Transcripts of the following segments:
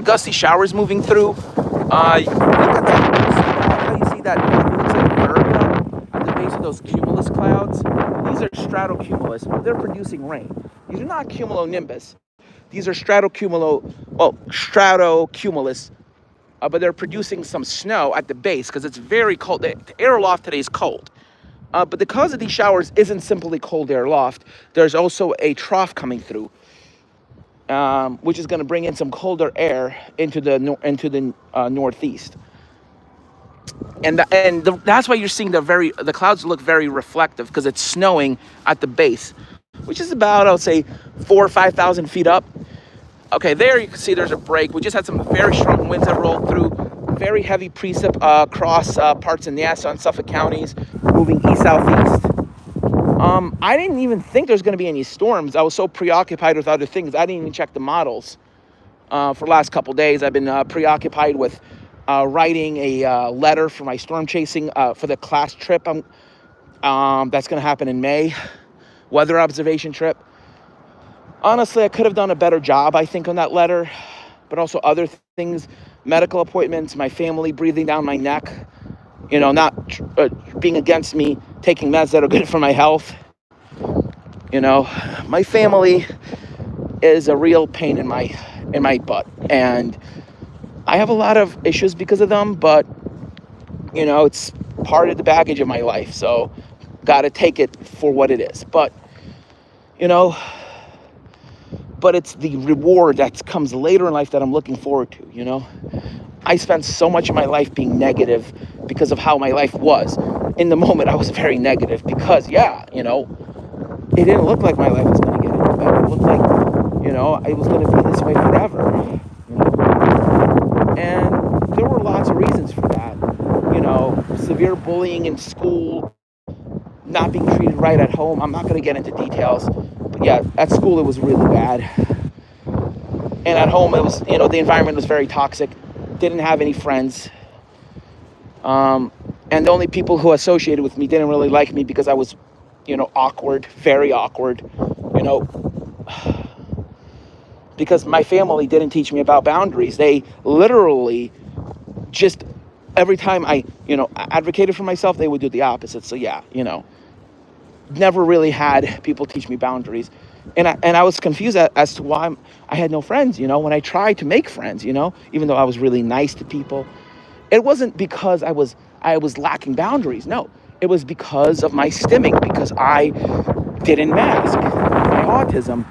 gusty showers moving through. Look at that. How you see that? It looks like vertigo at the base of those cumulus clouds. These are stratocumulus. They're producing rain. These are not cumulonimbus. These are stratocumulus, but they're producing some snow at the base because it's very cold. The air aloft today is cold. But the cause of these showers isn't simply cold air aloft. There's also a trough coming through, which is going to bring in some colder air into the northeast, and that's why you're seeing the clouds look very reflective because it's snowing at the base, which is about, I would say, 4,000 or 5,000 feet up. Okay, there you can see there's a break. We just had some very strong winds that rolled through, very heavy precip across parts of Nassau and Suffolk counties, moving east-southeast. I didn't even think there's going to be any storms. I was so preoccupied with other things. I didn't even check the models for the last couple days. I've been preoccupied with writing a letter for my storm chasing for the class trip that's going to happen in May, weather observation trip. Honestly, I could have done a better job, I think, on that letter, but also other things, medical appointments, my family breathing down my neck, not being against me taking meds that are good for my health. My family is a real pain in my butt, and I have a lot of issues because of them, but it's part of the baggage of my life, so gotta take it for what it is. But it's the reward that comes later in life that I'm looking forward to. I spent so much of my life being negative because of how my life was. In the moment, I was very negative because, it didn't look like my life was going to get any better. It looked like, I was going to be this way forever. And there were lots of reasons for that. Severe bullying in school, not being treated right at home. I'm not going to get into details. But yeah, at school, it was really bad. And at home, it was, the environment was very toxic. Didn't have any friends. And the only people who associated with me didn't really like me because I was, awkward, very awkward, because my family didn't teach me about boundaries. They literally just, every time I advocated for myself, they would do the opposite. So yeah, never really had people teach me boundaries. And I was confused as to why I had no friends, when I tried to make friends, even though I was really nice to people. It wasn't because I was lacking boundaries. No, it was because of my stimming, because I didn't mask my autism.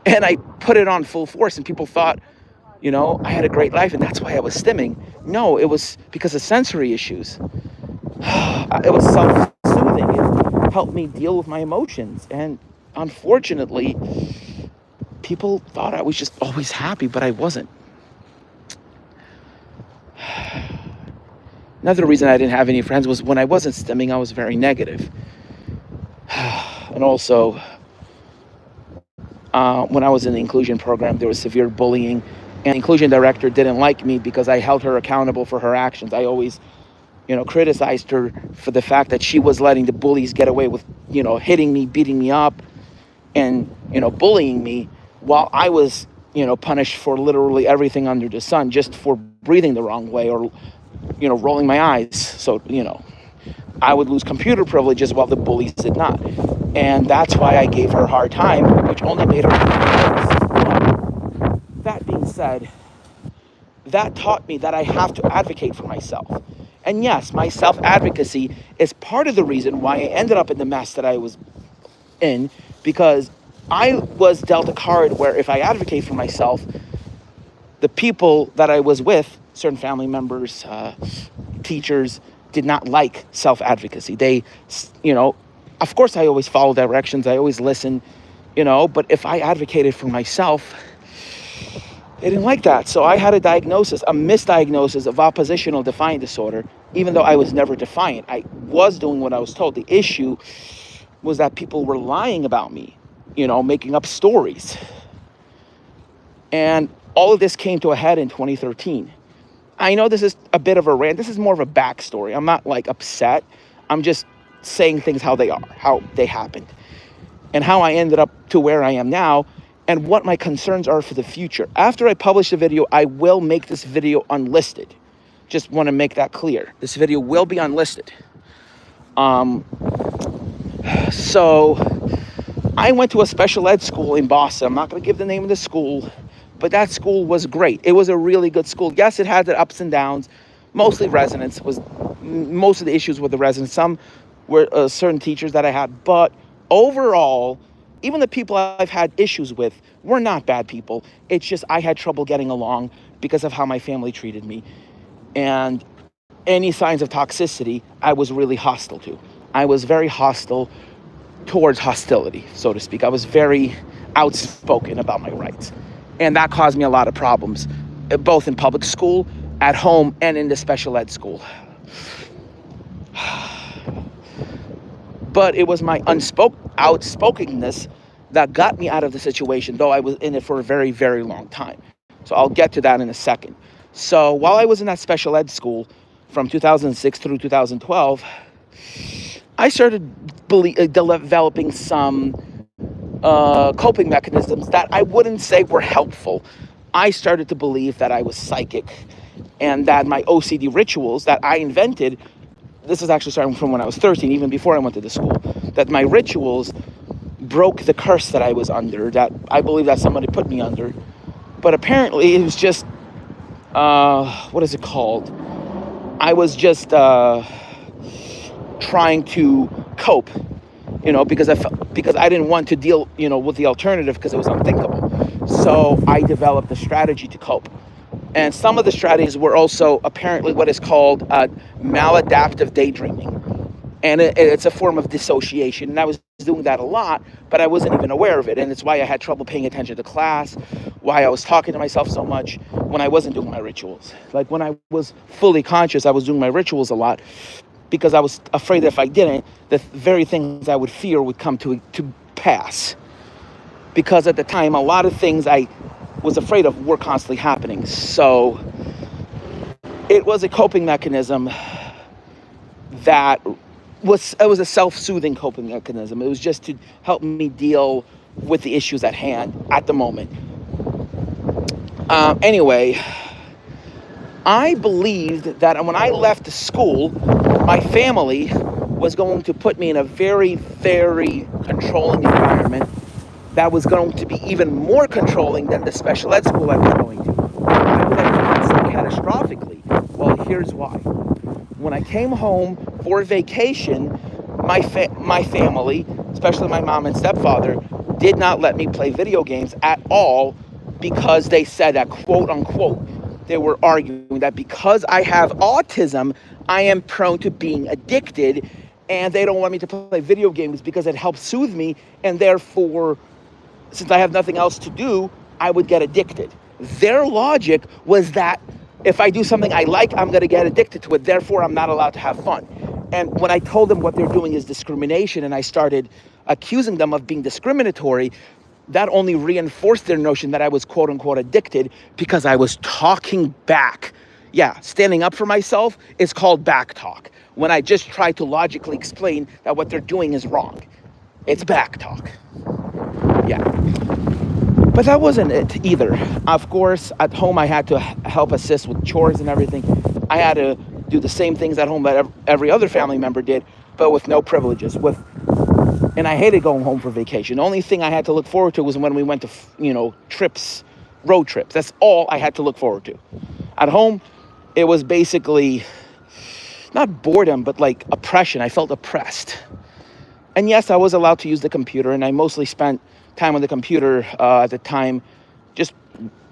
And I put it on full force, and people thought, I had a great life, and that's why I was stimming. No, it was because of sensory issues. It was self-soothing. It helped me deal with my emotions. And unfortunately, people thought I was just always happy, but I wasn't. Another reason I didn't have any friends was when I wasn't stimming, I was very negative. And also, when I was in the inclusion program, there was severe bullying, and the inclusion director didn't like me because I held her accountable for her actions. I always, criticized her for the fact that she was letting the bullies get away with, hitting me, beating me up, and, bullying me, while I was, punished for literally everything under the sun, just for breathing the wrong way or, rolling my eyes. So, I would lose computer privileges while the bullies did not. And that's why I gave her a hard time, which only made her worse. That being said, that taught me that I have to advocate for myself. And yes, my self-advocacy is part of the reason why I ended up in the mess that I was in, because I was dealt a card where if I advocate for myself, the people that I was with, certain family members, teachers, did not like self-advocacy. They, of course I always follow directions, I always listen, but if I advocated for myself, they didn't like that. So I had a misdiagnosis of oppositional defiant disorder, even though I was never defiant. I was doing what I was told. The issue was that people were lying about me, making up stories. And all of this came to a head in 2013. I know this is a bit of a rant. This is more of a backstory. I'm not upset. I'm just saying things how they are, how they happened, and how I ended up to where I am now. and what my concerns are for the future. After I publish the video, I will make this video unlisted. Just want to make that clear. This video will be unlisted. So I went to a special ed school in Boston. I'm not going to give the name of the school, but that school was great. It was a really good school. Yes, it had the ups and downs. Mostly residents most of the issues with the residents. Some were certain teachers that I had, but overall, even the people I've had issues with were not bad people. It's just I had trouble getting along because of how my family treated me. And any signs of toxicity, I was really hostile to. I was very hostile towards hostility, so to speak. I was very outspoken about my rights. And that caused me a lot of problems, both in public school, at home, and in the special ed school. But it was my outspokenness that got me out of the situation, though I was in it for a very, very long time. So I'll get to that in a second. So while I was in that special ed school from 2006 through 2012, I started developing some coping mechanisms that I wouldn't say were helpful. I started to believe that I was psychic and that my OCD rituals that I invented, this is actually starting from when I was 13, even before I went to the school, that my rituals broke the curse that I was under, that I believe that somebody put me under. But apparently it was just, what is it called? I was just trying to cope, because I didn't want to deal, with the alternative because it was unthinkable. So I developed a strategy to cope. And some of the strategies were also apparently what is called maladaptive daydreaming. And it's a form of dissociation. And I was doing that a lot, but I wasn't even aware of it. And it's why I had trouble paying attention to class, why I was talking to myself so much when I wasn't doing my rituals. Like when I was fully conscious, I was doing my rituals a lot because I was afraid that if I didn't, the very things I would fear would come to pass. Because at the time, a lot of things I was afraid of were constantly happening. So it was a coping mechanism that was a self-soothing coping mechanism. It was just to help me deal with the issues at hand at the moment. Anyway, I believed that when I left school, my family was going to put me in a very, very controlling environment that was going to be even more controlling than the special ed school I was going to. I would have so catastrophically. Well, here's why. When I came home for vacation, my family, especially my mom and stepfather, did not let me play video games at all because they said that, quote unquote, they were arguing that because I have autism, I am prone to being addicted, and they don't want me to play video games because it helps soothe me, and therefore, since I have nothing else to do, I would get addicted. Their logic was that if I do something I like, I'm going to get addicted to it. Therefore, I'm not allowed to have fun. And when I told them what they're doing is discrimination, and I started accusing them of being discriminatory, that only reinforced their notion that I was quote unquote addicted because I was talking back. Yeah, standing up for myself is called back talk. When I just try to logically explain that what they're doing is wrong. It's back talk. Yeah. But that wasn't it either. Of course, at home I had to help assist with chores and everything. I had to do the same things at home that every other family member did, but with no privileges. And I hated going home for vacation. The only thing I had to look forward to was when we went to, trips, road trips. That's all I had to look forward to. At home, it was basically not boredom, but like oppression. I felt oppressed. And yes, I was allowed to use the computer, and I mostly spent time on the computer at the time, just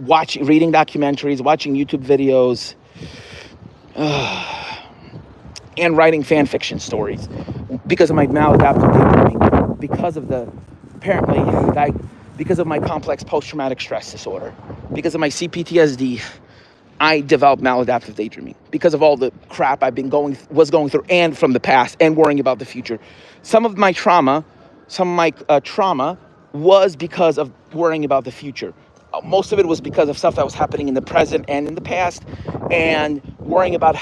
reading documentaries, watching YouTube videos, and writing fan fiction stories because of my maladaptive daydreaming, because of my complex post-traumatic stress disorder, because of my CPTSD. I developed maladaptive daydreaming because of all the crap I was going through, and from the past, and worrying about the future. Some of my trauma was because of worrying about the future. Most of it was because of stuff that was happening in the present and in the past, and worrying about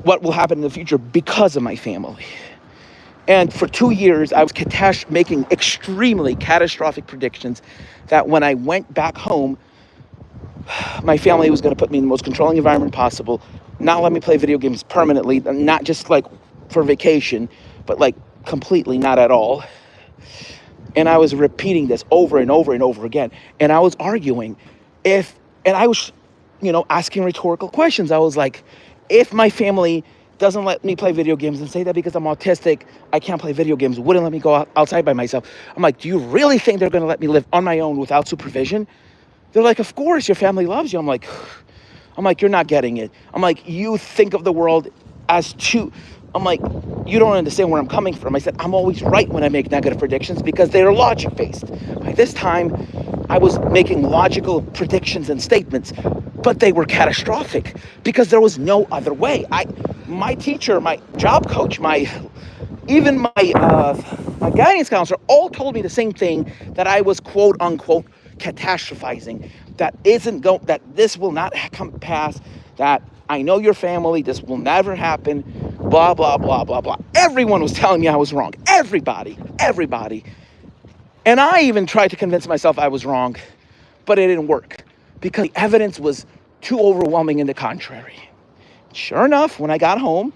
what will happen in the future because of my family. And for 2 years, I was making extremely catastrophic predictions that when I went back home, my family was going to put me in the most controlling environment possible, not let me play video games permanently, not just like for vacation, but like completely not at all. And I was repeating this over and over and over again. And I was arguing and I was, asking rhetorical questions. I was like, if my family doesn't let me play video games and say that because I'm autistic, I can't play video games, wouldn't let me go outside by myself. I'm like, do you really think they're going to let me live on my own without supervision? They're like, of course, your family loves you. I'm like, you're not getting it. I'm like, you think of the world as two. I'm like, you don't understand where I'm coming from. I said, I'm always right when I make negative predictions because they are logic-based. By this time, I was making logical predictions and statements, but they were catastrophic because there was no other way. My teacher, my job coach, even my guidance counselor all told me the same thing, that I was quote unquote catastrophizing, that this will not come to pass, that I know your family, this will never happen, blah, blah, blah, blah, blah. Everyone was telling me I was wrong. Everybody. And I even tried to convince myself I was wrong, but it didn't work because the evidence was too overwhelming in the contrary. Sure enough, when I got home,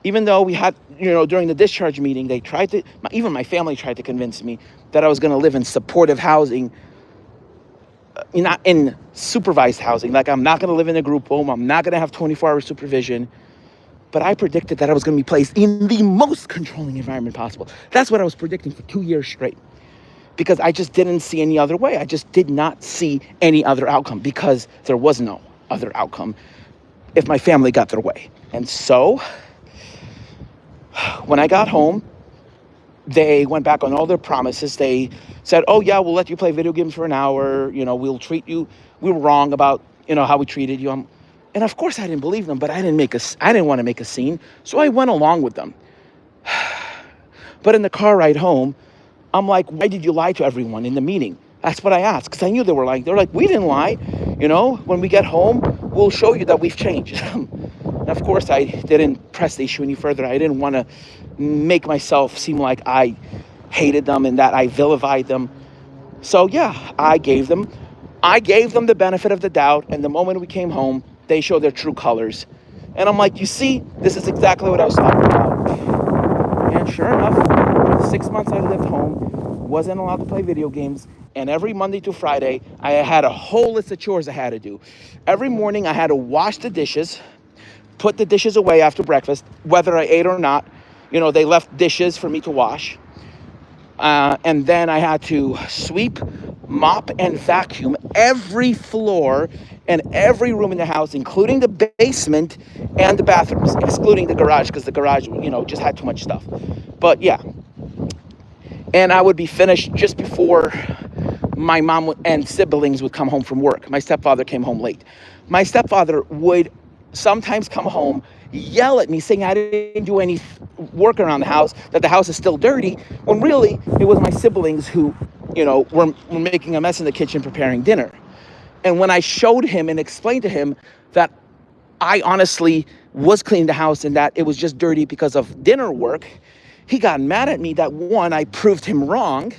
even though we had, during the discharge meeting, even my family tried to convince me that I was going to live in supportive housing, not in supervised housing. Like, I'm not going to live in a group home. I'm not going to have 24-hour supervision. But I predicted that I was going to be placed in the most controlling environment possible. That's what I was predicting for 2 years straight, because I just didn't see any other way. I just did not see any other outcome, because there was no other outcome if my family got their way. And so when I got home, they went back on all their promises. They said, oh yeah, we'll let you play video games for an hour. We'll treat you. We were wrong about, how we treated you. And of course I didn't believe them, but I didn't want to make a scene. So I went along with them. But in the car ride home, I'm like, why did you lie to everyone in the meeting? That's what I asked, because I knew they were lying. They're like, we didn't lie. When we get home, we'll show you that we've changed. And of course, I didn't press the issue any further. I didn't want to make myself seem like I hated them and that I vilified them. So yeah, I gave them the benefit of the doubt. And the moment we came home, they showed their true colors. And I'm like, you see, this is exactly what I was talking about. And sure enough, for the 6 months I lived home, wasn't allowed to play video games. And every Monday to Friday, I had a whole list of chores I had to do. Every morning I had to wash the dishes, put the dishes away after breakfast, whether I ate or not. They left dishes for me to wash. And then I had to sweep, mop, and vacuum every floor and every room in the house, including the basement and the bathrooms, excluding the garage, because the garage, just had too much stuff. But yeah. And I would be finished just before my mom and siblings would come home from work. My stepfather came home late. My stepfather would sometimes come home, yell at me, saying I didn't do any work around the house, that the house is still dirty, when really it was my siblings who, were making a mess in the kitchen preparing dinner. And when I showed him and explained to him that I honestly was cleaning the house and that it was just dirty because of dinner work, he got mad at me that, one, I proved him wrong,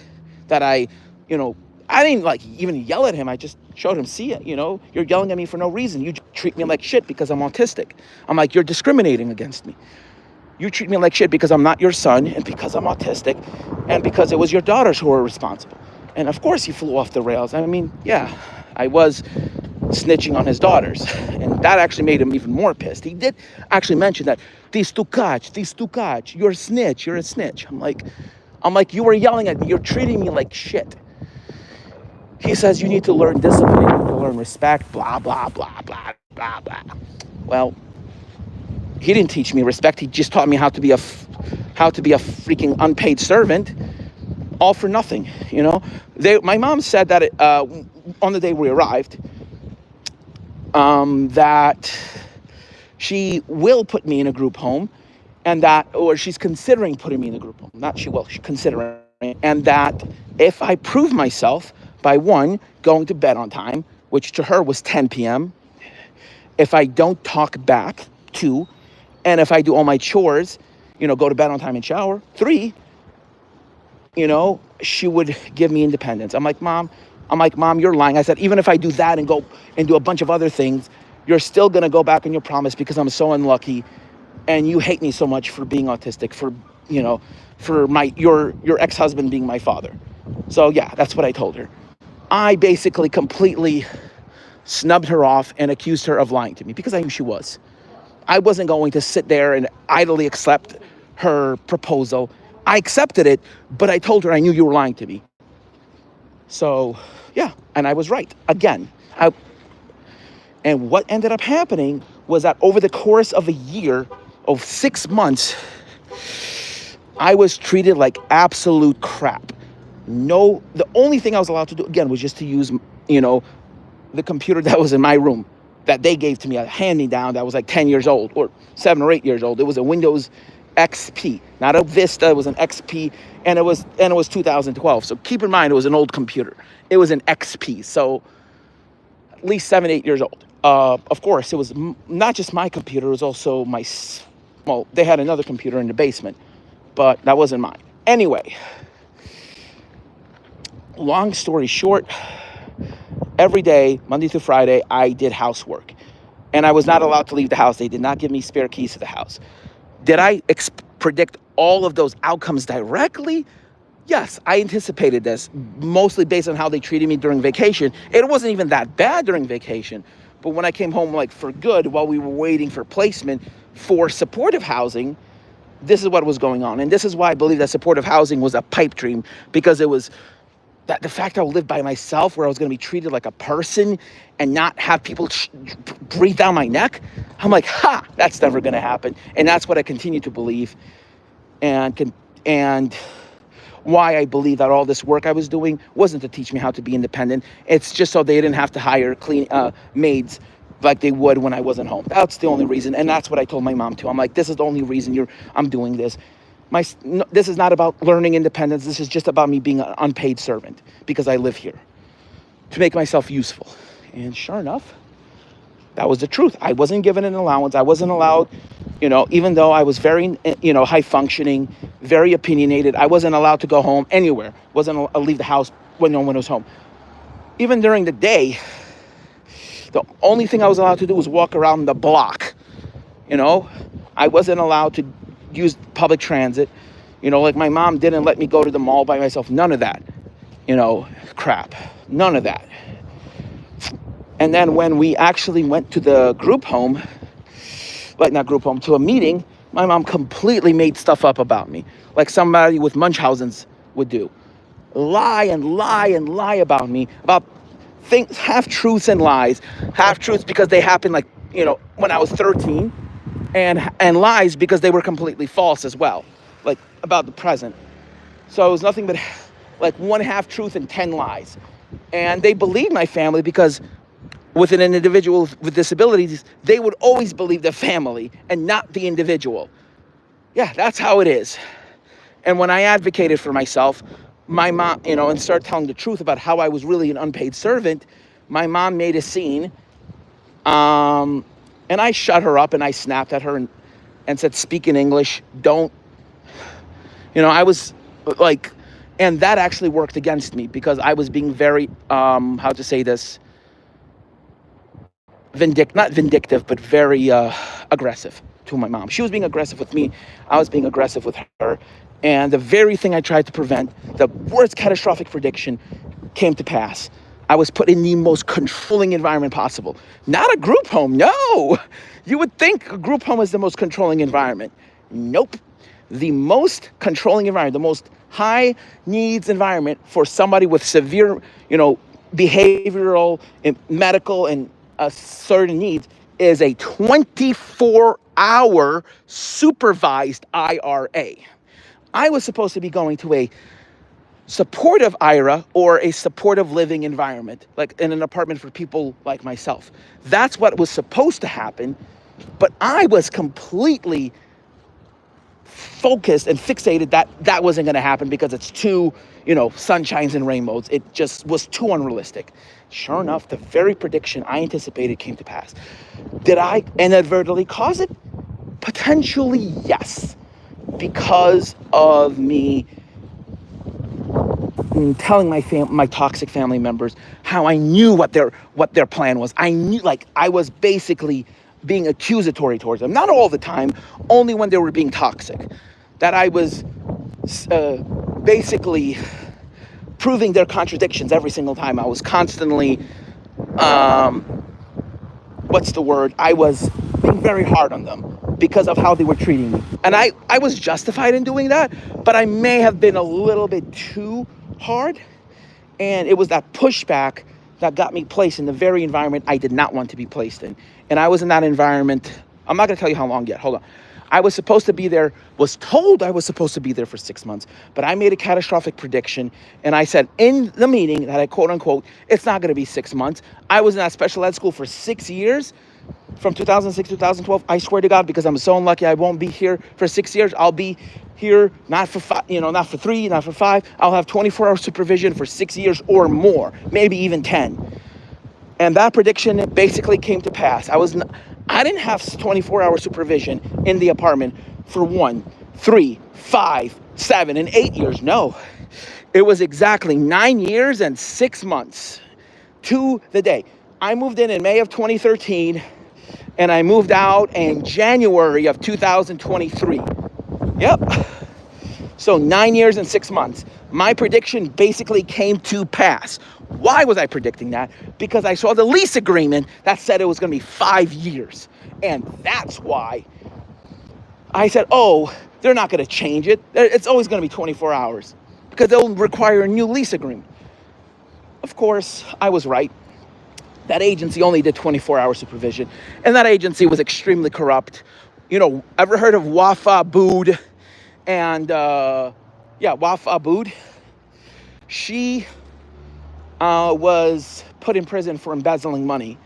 that I didn't even yell at him. I just showed him, see it, you're yelling at me for no reason. You treat me like shit because I'm autistic. I'm like, you're discriminating against me. You treat me like shit because I'm not your son, and because I'm autistic, and because it was your daughters who were responsible. And of course he flew off the rails. I mean, yeah, I was snitching on his daughters, and that actually made him even more pissed. He did actually mention that, ti stukač, you're a snitch. I'm like, you were yelling at me, you're treating me like shit. He says, you need to learn discipline, you need to learn respect, blah, blah, blah, blah, blah, blah. Well, he didn't teach me respect. He just taught me how to be a freaking unpaid servant, all for nothing, My mom said that on the day we arrived, that she will put me in a group home, or she's considering putting me in a group home. Not she will, she's considering. And that if I prove myself by, one, going to bed on time, which to her was 10 p.m., if I don't talk back, 2, and if I do all my chores, go to bed on time and shower. 3, she would give me independence. I'm like, Mom, you're lying. I said, even if I do that and go and do a bunch of other things, you're still going to go back on your promise because I'm so unlucky and you hate me so much for being autistic, for your ex-husband being my father. So yeah, that's what I told her. I basically completely snubbed her off and accused her of lying to me because I knew she was. I wasn't going to sit there and idly accept her proposal. I accepted it, but I told her I knew you were lying to me. So yeah, and I was right again. And what ended up happening was that over the course of a year, of 6 months, I was treated like absolute crap. No, the only thing I was allowed to do, again, was just to use, the computer that was in my room that they gave to me, a hand-me-down that was like 10 years old or 7 or 8 years old. It was a Windows XP, not a Vista. It was an XP, and it was 2012. So keep in mind, it was an old computer. It was an XP, so at least 7, 8 years old. Of course, it was not just my computer. It was also they had another computer in the basement, but that wasn't mine. Anyway, long story short, every day, Monday through Friday, I did housework. And I was not allowed to leave the house. They did not give me spare keys to the house. Did I predict all of those outcomes directly? Yes, I anticipated this, mostly based on how they treated me during vacation. It wasn't even that bad during vacation. But when I came home, for good, while we were waiting for placement for supportive housing, this is what was going on. And this is why I believe that supportive housing was a pipe dream, because it was that the fact I would live by myself, where I was going to be treated like a person and not have people breathe down my neck. I'm like, that's never going to happen. And that's what I continue to believe. And why I believe that all this work I was doing wasn't to teach me how to be independent. It's just so they didn't have to hire maids like they would when I wasn't home. That's the only reason. And that's what I told my mom too. I'm like, this is the only reason I'm doing this. This is not about learning independence. This is just about me being an unpaid servant because I live here to make myself useful. And sure enough, that was the truth. I wasn't given an allowance. I wasn't allowed, even though I was very, high functioning, very opinionated, I wasn't allowed to go home anywhere. Wasn't allowed to leave the house when no one was home. Even during the day, the only thing I was allowed to do was walk around the block. I wasn't allowed to use public transit. Like my mom didn't let me go to the mall by myself. None of that, crap. None of that. And then when we actually went to the group home, to a meeting, my mom completely made stuff up about me, like somebody with Munchausen's would do. Lie and lie and lie about me, about things, half-truths and lies. Half-truths because they happened when I was 13, and lies because they were completely false as well, about the present. So it was nothing but one half-truth and 10 lies. And they believed my family because with an individual with disabilities, they would always believe the family and not the individual. Yeah, that's how it is. And when I advocated for myself, my mom, and started telling the truth about how I was really an unpaid servant, my mom made a scene. And I shut her up and I snapped at her and said, speak in English, don't. I was and that actually worked against me because I was being very, not vindictive, but very aggressive to my mom. She was being aggressive with me. I was being aggressive with her. And the very thing I tried to prevent, the worst catastrophic prediction, came to pass. I was put in the most controlling environment possible. Not a group home, no. You would think a group home is the most controlling environment. Nope. The most controlling environment, the most high needs environment for somebody with severe, behavioral and medical and certain needs is a 24-hour supervised IRA. I was supposed to be going to a supportive IRA or a supportive living environment, like in an apartment for people like myself. That's what was supposed to happen, but I was completely focused and fixated that wasn't going to happen because it's too, sunshines and rainbows. It just was too unrealistic. Sure enough, the very prediction I anticipated came to pass. Did I inadvertently cause it? Potentially, yes. because of me telling my toxic family members how I knew what their plan was. I knew, like, I was basically being accusatory towards them. Not all the time, only when they were being toxic. That I was basically proving their contradictions every single time. I was constantly, I was being very hard on them because of how they were treating me. And I was justified in doing that, but I may have been a little bit too hard. And it was that pushback that got me placed in the very environment I did not want to be placed in. And I was in that environment. I'm not going to tell you how long yet. Hold on. I was supposed to be there, was told I was supposed to be there for 6 months, but I made a catastrophic prediction. And I said in the meeting that I quote unquote, it's not going to be 6 months. I was in that special ed school for 6 years, from 2006 to 2012. I swear to God, because I'm so unlucky, I won't be here for 6 years. I'll be here not for 5, not for 3, not for 5. I'll have 24-hour supervision for 6 years or more, maybe even 10. And that prediction basically came to pass. I didn't have 24-hour supervision in the apartment for 1, 3, 5, 7, and 8 years. No, it was exactly 9 years and 6 months to the day. I moved in May of 2013, and I moved out in January of 2023. Yep. So 9 years and 6 months. My prediction basically came to pass. Why was I predicting that? Because I saw the lease agreement that said it was going to be 5 years. And that's why I said, oh, they're not going to change it. It's always going to be 24 hours because they'll require a new lease agreement. Of course, I was right. That agency only did 24-hour supervision. And that agency was extremely corrupt. Ever heard of Wafa Abood? And Wafa Abood. She was put in prison for embezzling money.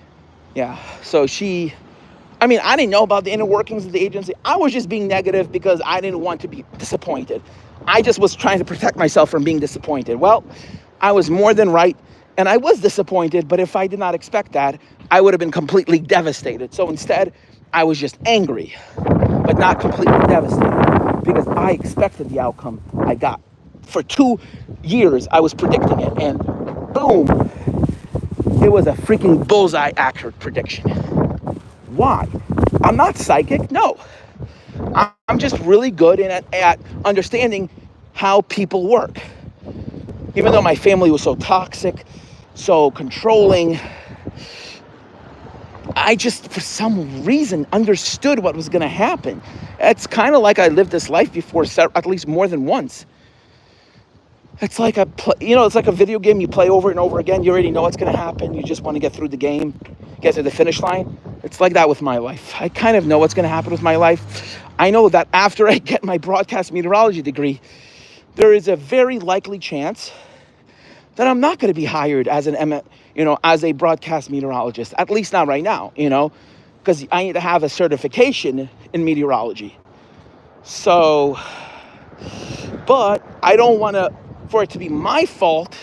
Yeah, so I didn't know about the inner workings of the agency. I was just being negative because I didn't want to be disappointed. I just was trying to protect myself from being disappointed. Well, I was more than right, and I was disappointed, but if I did not expect that, I would have been completely devastated. So instead, I was just angry, but not completely devastated, because I expected the outcome I got. For 2 years, I was predicting it, and boom, it was a freaking bullseye accurate prediction. Why? I'm not psychic, no. I'm just really good at understanding how people work. Even though my family was so toxic, so controlling, I just, for some reason, understood what was going to happen. It's kind of like I lived this life before, at least more than once. It's like it's like a video game you play over and over again. You already know what's going to happen. You just want to get through the game, get to the finish line. It's like that with my life. I kind of know what's going to happen with my life. I know that after I get my broadcast meteorology degree, there is a very likely chance that I'm not going to be hired as as a broadcast meteorologist, at least not right now, because I need to have a certification in meteorology. So, but I don't want for it to be my fault,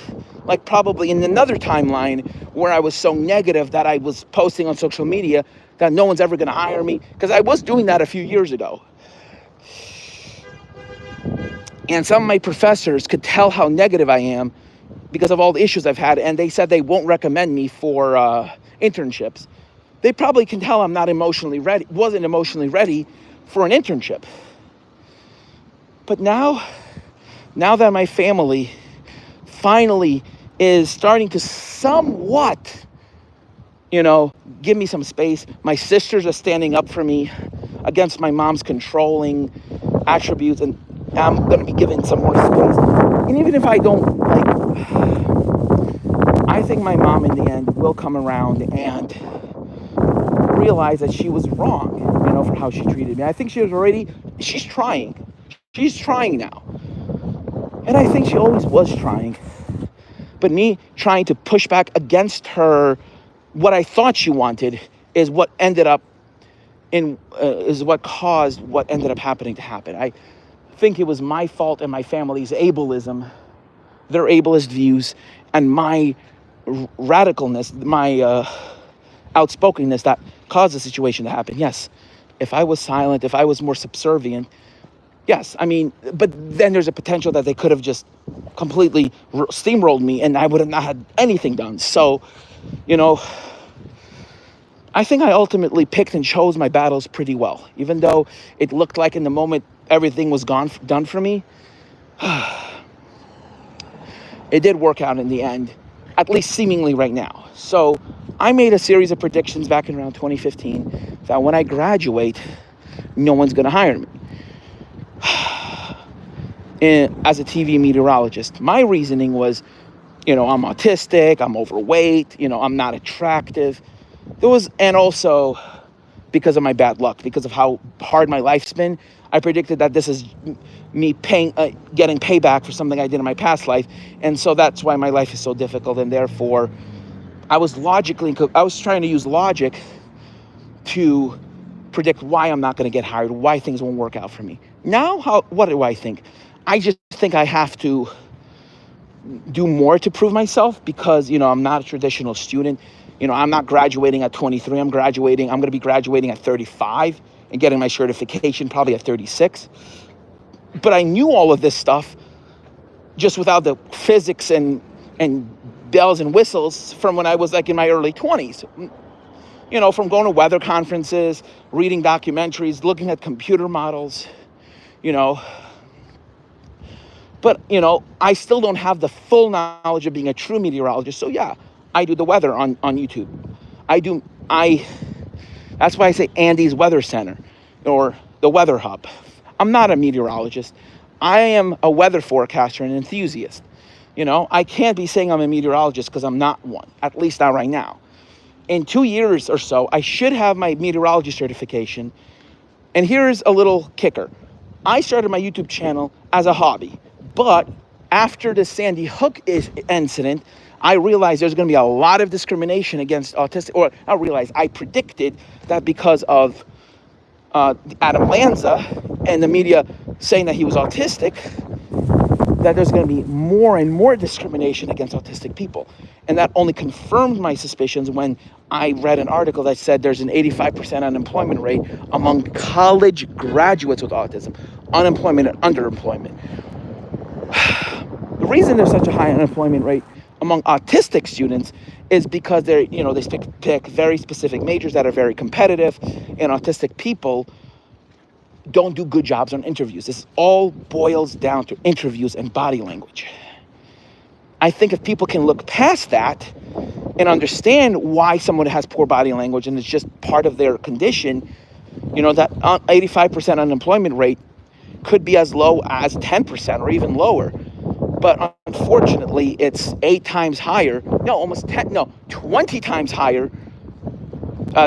like probably in another timeline where I was so negative that I was posting on social media that no one's ever going to hire me, because I was doing that a few years ago. And some of my professors could tell how negative I am because of all the issues I've had, and they said they won't recommend me for internships. They probably can tell I'm not wasn't emotionally ready for an internship. But now that my family finally is starting to somewhat, give me some space, my sisters are standing up for me against my mom's controlling attributes, and I'm going to be given some more space. And even if I don't, I think my mom in the end will come around and realize that she was wrong, for how she treated me. I think she's trying. She's trying now. And I think she always was trying. But me trying to push back against her, what I thought she wanted, is what ended up is what caused what ended up happening to happen. I think it was my fault and my family's ableism, their ableist views, and my radicalness, my outspokenness that caused the situation to happen. Yes, if I was silent, if I was more subservient, Yes, I mean, but then there's a potential that they could have just completely steamrolled me and I would have not had anything done. So, you know, I think I ultimately picked and chose my battles pretty well. Even though it looked like in the moment everything was done for me, it did work out in the end, at least seemingly right now. So I made a series of predictions back in around 2015 that when I graduate, no one's going to hire me as a TV meteorologist. My reasoning was, I'm autistic, I'm overweight, I'm not attractive. And also because of my bad luck, because of how hard my life's been, I predicted that this is me getting payback for something I did in my past life. And so that's why my life is so difficult. And therefore, I was trying to use logic to predict why I'm not going to get hired, why things won't work out for me. Now, what do I think? I just think I have to do more to prove myself because, I'm not a traditional student. I'm not graduating at 23. I'm going to be graduating at 35 and getting my certification probably at 36. But I knew all of this stuff just without the physics and bells and whistles from when I was like in my early 20s. From going to weather conferences, reading documentaries, looking at computer models, But, I still don't have the full knowledge of being a true meteorologist. So yeah, I do the weather on YouTube. That's why I say Andy's Weather Center or the Weather Hub. I'm not a meteorologist. I am a weather forecaster and enthusiast. I can't be saying I'm a meteorologist because I'm not one, at least not right now. In 2 years or so, I should have my meteorology certification. And here's a little kicker. I started my YouTube channel as a hobby, but after the Sandy Hook incident, I realized there's going to be a lot of discrimination against autistic, I predicted that because of Adam Lanza and the media saying that he was autistic, that there's going to be more and more discrimination against autistic people. And that only confirmed my suspicions when I read an article that said there's an 85% unemployment rate among college graduates with autism. Unemployment and underemployment. The reason there's such a high unemployment rate among autistic students is because they pick very specific majors that are very competitive, and autistic people don't do good jobs on interviews. This all boils down to interviews and body language. I think if people can look past that and understand why someone has poor body language and it's just part of their condition, that 85% unemployment rate could be as low as 10% or even lower. But unfortunately, it's 8 times higher, 20 times higher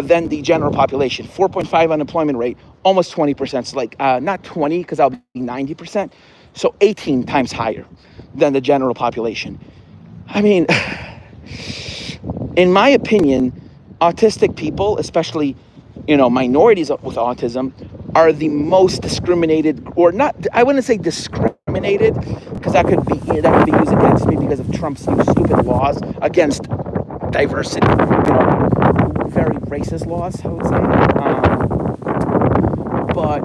than the general population. 4.5 unemployment rate, almost 20%. It's like, not 20, because I'll be 90%. So 18 times higher than the general population. I mean, in my opinion, autistic people, especially, minorities with autism, are the most discriminated, or not, I wouldn't say discriminated, because that could be used against me because of Trump's stupid laws against diversity, very racist laws, I would say. But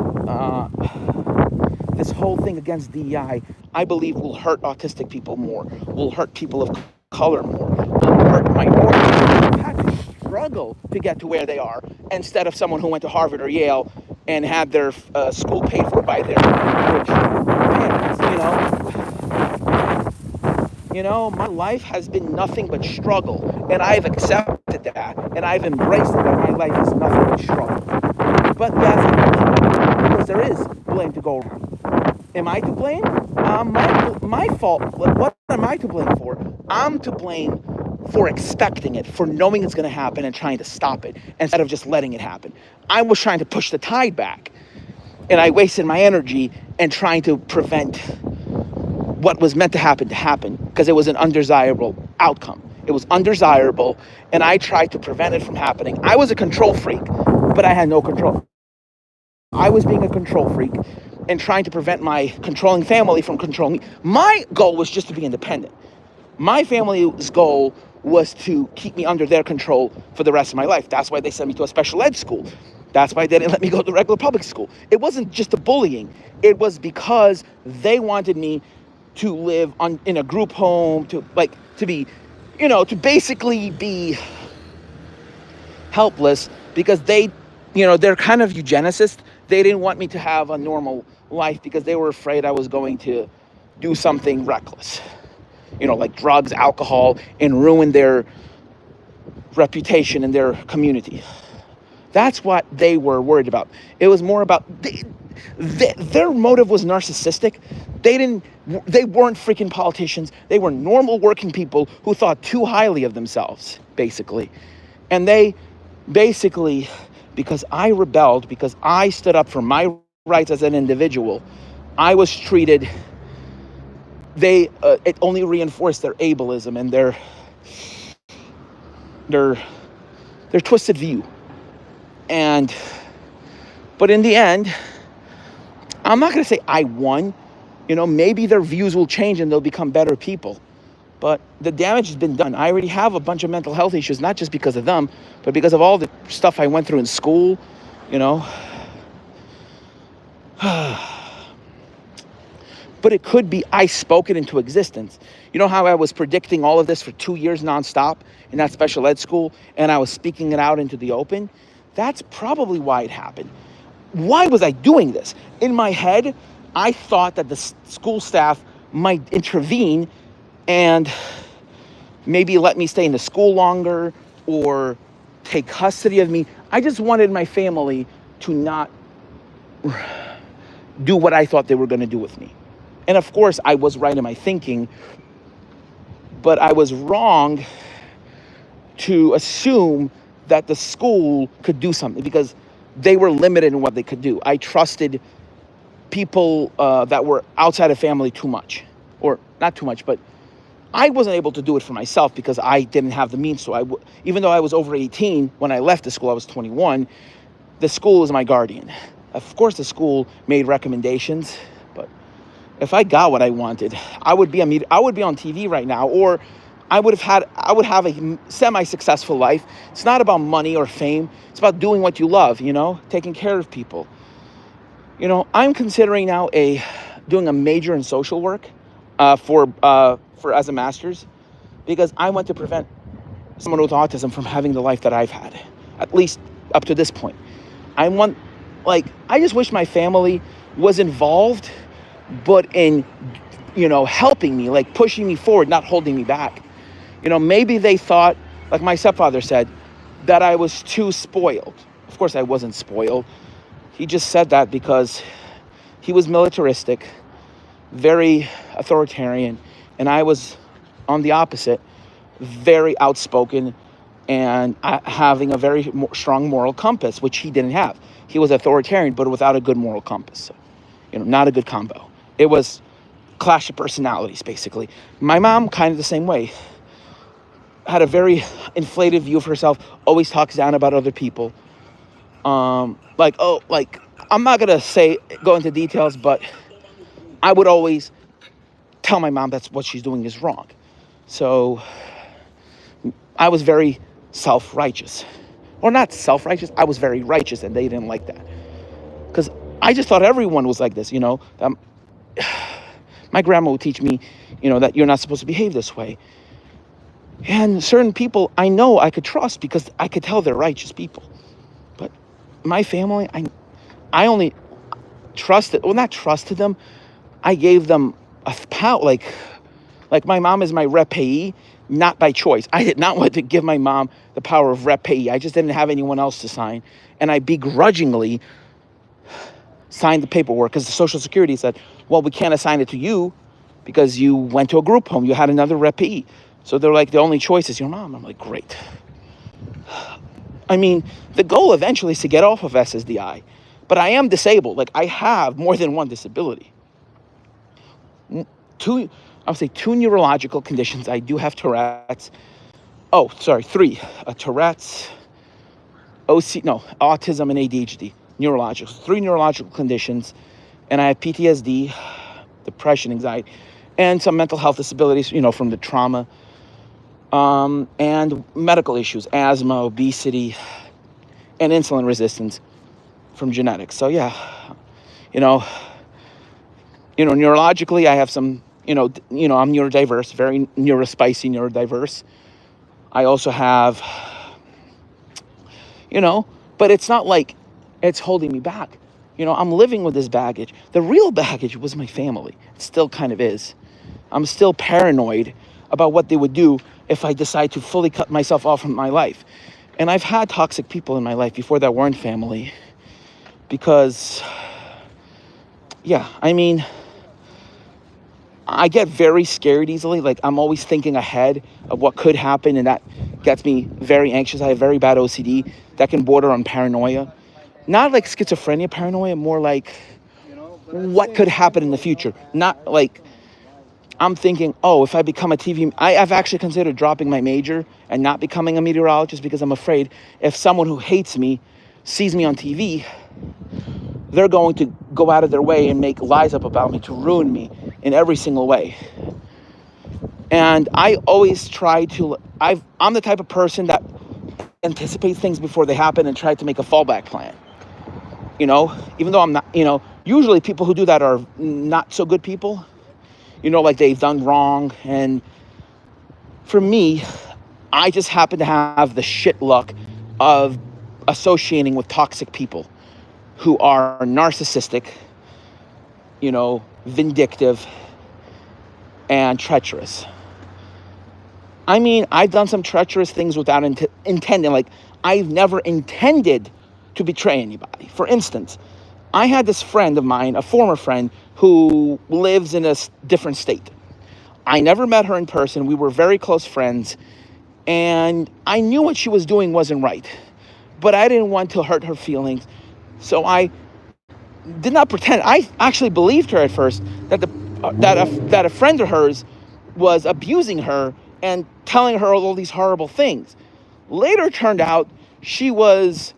this whole thing against DEI, I believe will hurt autistic people more, will hurt people of color more, will hurt minorities who had to struggle to get to where they are, instead of someone who went to Harvard or Yale and had their school paid for by their rich parents, my life has been nothing but struggle, and I've accepted that, and I've embraced it, that my life is nothing but struggle. But yes, because there is blame to go around. Am I to blame? My fault. What am I to blame for? I'm to blame for expecting it, for knowing it's going to happen and trying to stop it instead of just letting it happen. I was trying to push the tide back, and I wasted my energy in trying to prevent what was meant to happen because it was an undesirable outcome. It was undesirable, and I tried to prevent it from happening. I was a control freak, but I had no control. I was being a control freak and trying to prevent my controlling family from controlling me. My goal was just to be independent. My family's goal was to keep me under their control for the rest of my life. That's why they sent me to a special ed school, That's why they didn't let me go to regular public school. It wasn't just the bullying. It was because they wanted me to live in a group home, to be, to basically be helpless, because they're kind of eugenicists. They didn't want me to have a normal life because they were afraid I was going to do something reckless, like drugs, alcohol, and ruin their reputation in their community. That's what they were worried about. It was more about their motive was narcissistic. They weren't freaking politicians. They were normal working people who thought too highly of themselves, basically. And they basically, because I rebelled, because I stood up for my rights as an individual, I was treated, it only reinforced their ableism and their twisted view. But in the end, I'm not going to say I won. Maybe their views will change and they'll become better people. But the damage has been done. I already have a bunch of mental health issues, not just because of them, but because of all the stuff I went through in school, But it could be I spoke it into existence. You know how I was predicting all of this for 2 years nonstop in that special ed school, and I was speaking it out into the open? That's probably why it happened. Why was I doing this? In my head, I thought that the school staff might intervene and maybe let me stay in the school longer or take custody of me. I just wanted my family to not do what I thought they were going to do with me. And of course, I was right in my thinking, but I was wrong to assume that the school could do something because they were limited in what they could do. I trusted people that were outside of family too much, or not too much, but I wasn't able to do it for myself because I didn't have the means to. Even though I was over 18 when I left the school, I was 21. The school was my guardian. Of course, the school made recommendations, but if I got what I wanted, I would be on TV right now, or I would have a semi-successful life. It's not about money or fame. It's about doing what you love, taking care of people. I'm considering now doing a major in social work for as a master's, because I want to prevent someone with autism from having the life that I've had, at least up to this point. I just wish my family was involved, but in, helping me, pushing me forward, not holding me back. Maybe they thought, like my stepfather said, that I was too spoiled. Of course, I wasn't spoiled. He just said that because he was militaristic, very authoritarian, and I was on the opposite, very outspoken and having a very strong moral compass, which he didn't have. He was authoritarian, but without a good moral compass. So, not a good combo. It was clash of personalities, basically. My mom, kind of the same way. Had a very inflated view of herself, always talks down about other people. I'm not going to go into details, but I would always tell my mom that's what she's doing is wrong. So I was very self-righteous. Or not self-righteous, I was very righteous, and they didn't like that. Because I just thought everyone was like this, my grandma would teach me, that you're not supposed to behave this way. And certain people I know I could trust because I could tell they're righteous people. But my family, I only not trusted them. I gave them a power, like my mom is my rep payee, not by choice. I did not want to give my mom the power of rep payee. I just didn't have anyone else to sign. And I begrudgingly signed the paperwork because the Social Security said, well, we can't assign it to you because you went to a group home. You had another rep payee. So they're like, the only choice is your mom. I'm like, great. The goal eventually is to get off of SSDI, but I am disabled. I have more than one disability. Two neurological conditions. I do have Tourette's. Three. Tourette's, autism and ADHD. Neurological. 3 neurological conditions. And I have PTSD, depression, anxiety, and some mental health disabilities, from the trauma. And medical issues, asthma, obesity, and insulin resistance. from genetics. So yeah, you know, neurologically, I have some, I'm neurodiverse, very neurospicy, neurodiverse. I also have, but it's not like it's holding me back. I'm living with this baggage. The real baggage was my family. It still kind of is. I'm still paranoid about what they would do if I decide to fully cut myself off from my life. And I've had toxic people in my life before that weren't family. Because, yeah, I mean, I get very scared easily. Like, I'm always thinking ahead of what could happen, and that gets me very anxious. I have very bad OCD that can border on paranoia. Not like schizophrenia paranoia, more like what could happen in the future. Not like I'm thinking, oh, if I become a I've actually considered dropping my major and not becoming a meteorologist because I'm afraid if someone who hates me sees me on TV, they're going to go out of their way and make lies up about me to ruin me in every single way. And I always try to, I'm the type of person that anticipates things before they happen and try to make a fallback plan. Even though I'm not, usually people who do that are not so good people, like they've done wrong. And for me, I just happen to have the shit luck of associating with toxic people who are narcissistic, vindictive, and treacherous. I mean, I've done some treacherous things without intending. Like, I've never intended to betray anybody. For instance, I had this friend of mine, a former friend, who lives in a different state. I never met her in person. We were very close friends, and I knew what she was doing wasn't right, but I didn't want to hurt her feelings. So I did not pretend. I actually believed her at first that a friend of hers was abusing her and telling her all these horrible things. Later it turned out she was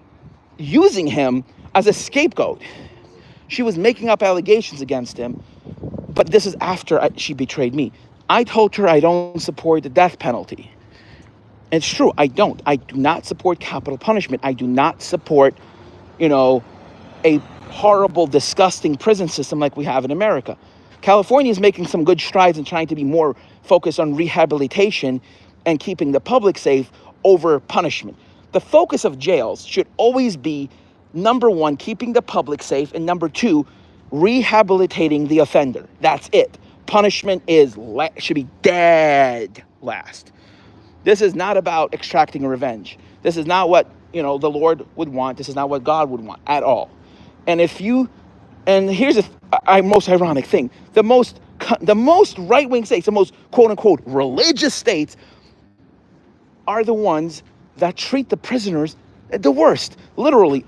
using him as a scapegoat. She was making up allegations against him, but this is after she betrayed me. I told her I don't support the death penalty. And it's true, I don't. I do not support capital punishment. I do not support, a horrible, disgusting prison system like we have in America. California is making some good strides in trying to be more focused on rehabilitation and keeping the public safe over punishment. The focus of jails should always be, number one, keeping the public safe, and number two, rehabilitating the offender. That's it. Punishment should be dead last. This is not about extracting revenge. This is not what, the Lord would want. This is not what God would want at all. And here's the most ironic thing. The most right-wing states, the most quote-unquote religious states, are the ones that treat the prisoners the worst. Literally,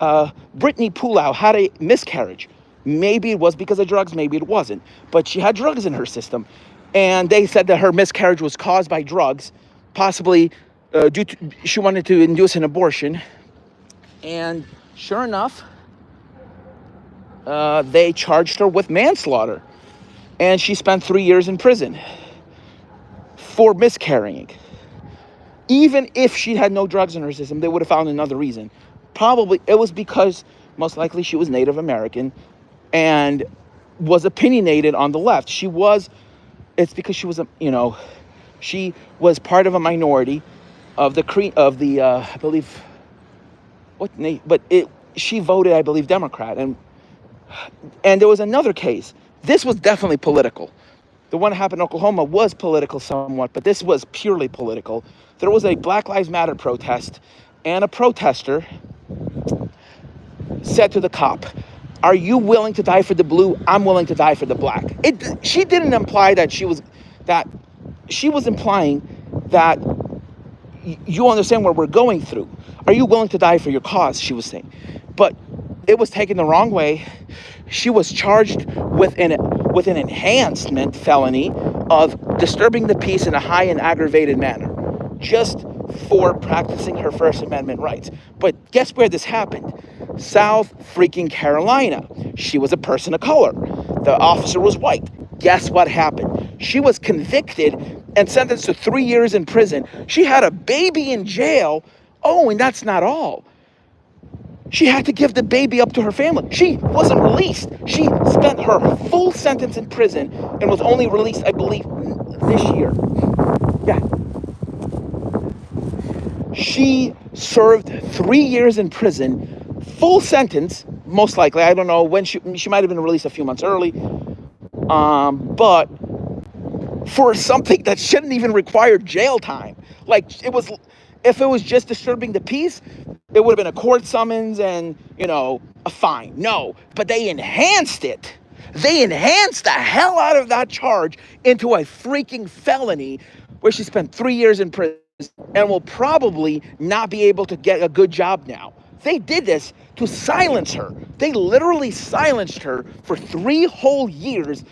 Brittany Pulau had a miscarriage. Maybe it was because of drugs, maybe it wasn't. But she had drugs in her system. And they said that her miscarriage was caused by drugs, possibly due to, she wanted to induce an abortion. And sure enough, they charged her with manslaughter. And she spent 3 years in prison for miscarrying. Even if she had no drugs in her system, they would have found another reason. Probably it was because most likely she was Native American and was opinionated on the left. It's because she was she was part of a minority of the I believe she voted, I believe, Democrat. And there was another case. This was definitely political. The one that happened in Oklahoma was political somewhat, but this was purely political. There was a Black Lives Matter protest, and a protester said to the cop, "Are you willing to die for the blue? I'm willing to die for the black." She didn't imply that she was implying that you understand what we're going through. Are you willing to die for your cause? She was saying. But it was taken the wrong way. She was charged with an enhancement felony of disturbing the peace in a high and aggravated manner, just for practicing her First Amendment rights. But guess where this happened? South freaking Carolina. She was a person of color. The officer was white. Guess what happened? She was convicted and sentenced to 3 years in prison. She had a baby in jail. Oh, and that's not all. She had to give the baby up to her family. She wasn't released. She spent her full sentence in prison and was only released, I believe, this year. Yeah. She served 3 years in prison, full sentence, most likely. I don't know when she might have been released a few months early. But for something that shouldn't even require jail time. Like, it was, if it was just disturbing the peace, it would have been a court summons and, a fine. No, but they enhanced it. They enhanced the hell out of that charge into a freaking felony where she spent 3 years in prison and will probably not be able to get a good job now. They did this to silence her. They literally silenced her for 3 whole years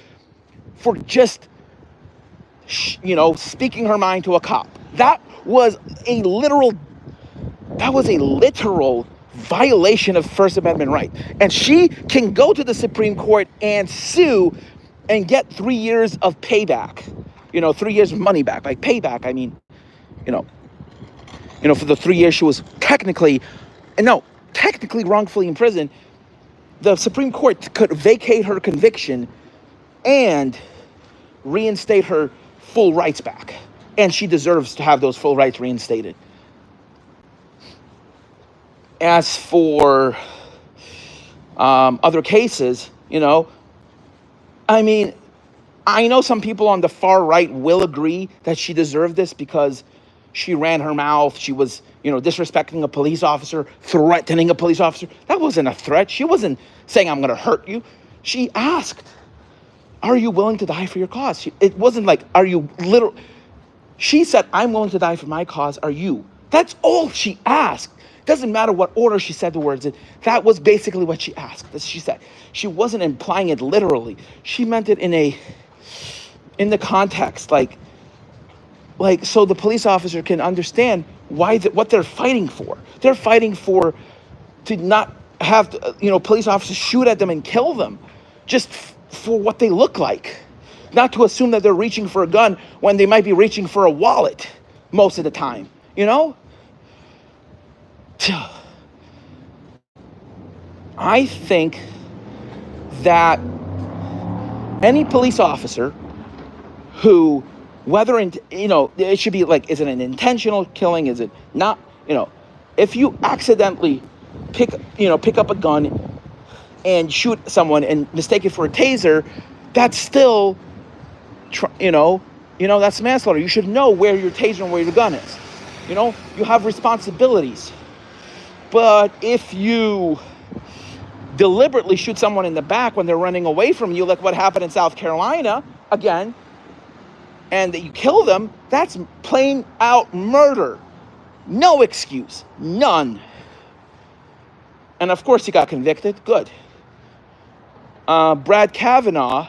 for just, speaking her mind to a cop. That was a literal violation of First Amendment right. And she can go to the Supreme Court and sue and get 3 years of payback. 3 years of money back. By payback, I mean, for the 3 years she was technically wrongfully in prison, the Supreme Court could vacate her conviction and reinstate her full rights back. And she deserves to have those full rights reinstated. As for other cases, I mean, I know some people on the far right will agree that she deserved this because she ran her mouth. She was, disrespecting a police officer, threatening a police officer. That wasn't a threat. She wasn't saying, I'm going to hurt you. She asked, are you willing to die for your cause? It wasn't like, are you literal? She said, I'm willing to die for my cause. Are you? That's all she asked. Doesn't matter what order she said the words in. That was basically what she asked. That she said. She wasn't implying it literally. She meant it in the context, like so the police officer can understand what they're fighting for. They're fighting for to not have police officers shoot at them and kill them, just for what they look like. Not to assume that they're reaching for a gun when they might be reaching for a wallet most of the time. I think that any police officer who, whether it should be like, is it an intentional killing? Is it not? If you accidentally pick up a gun and shoot someone and mistake it for a taser, that's still, that's manslaughter. You should know where your taser and where your gun is. You have responsibilities. But if you deliberately shoot someone in the back when they're running away from you, like what happened in South Carolina, again, and that you kill them, that's plain out murder. No excuse. None. And of course he got convicted. Good. Brad Kavanaugh,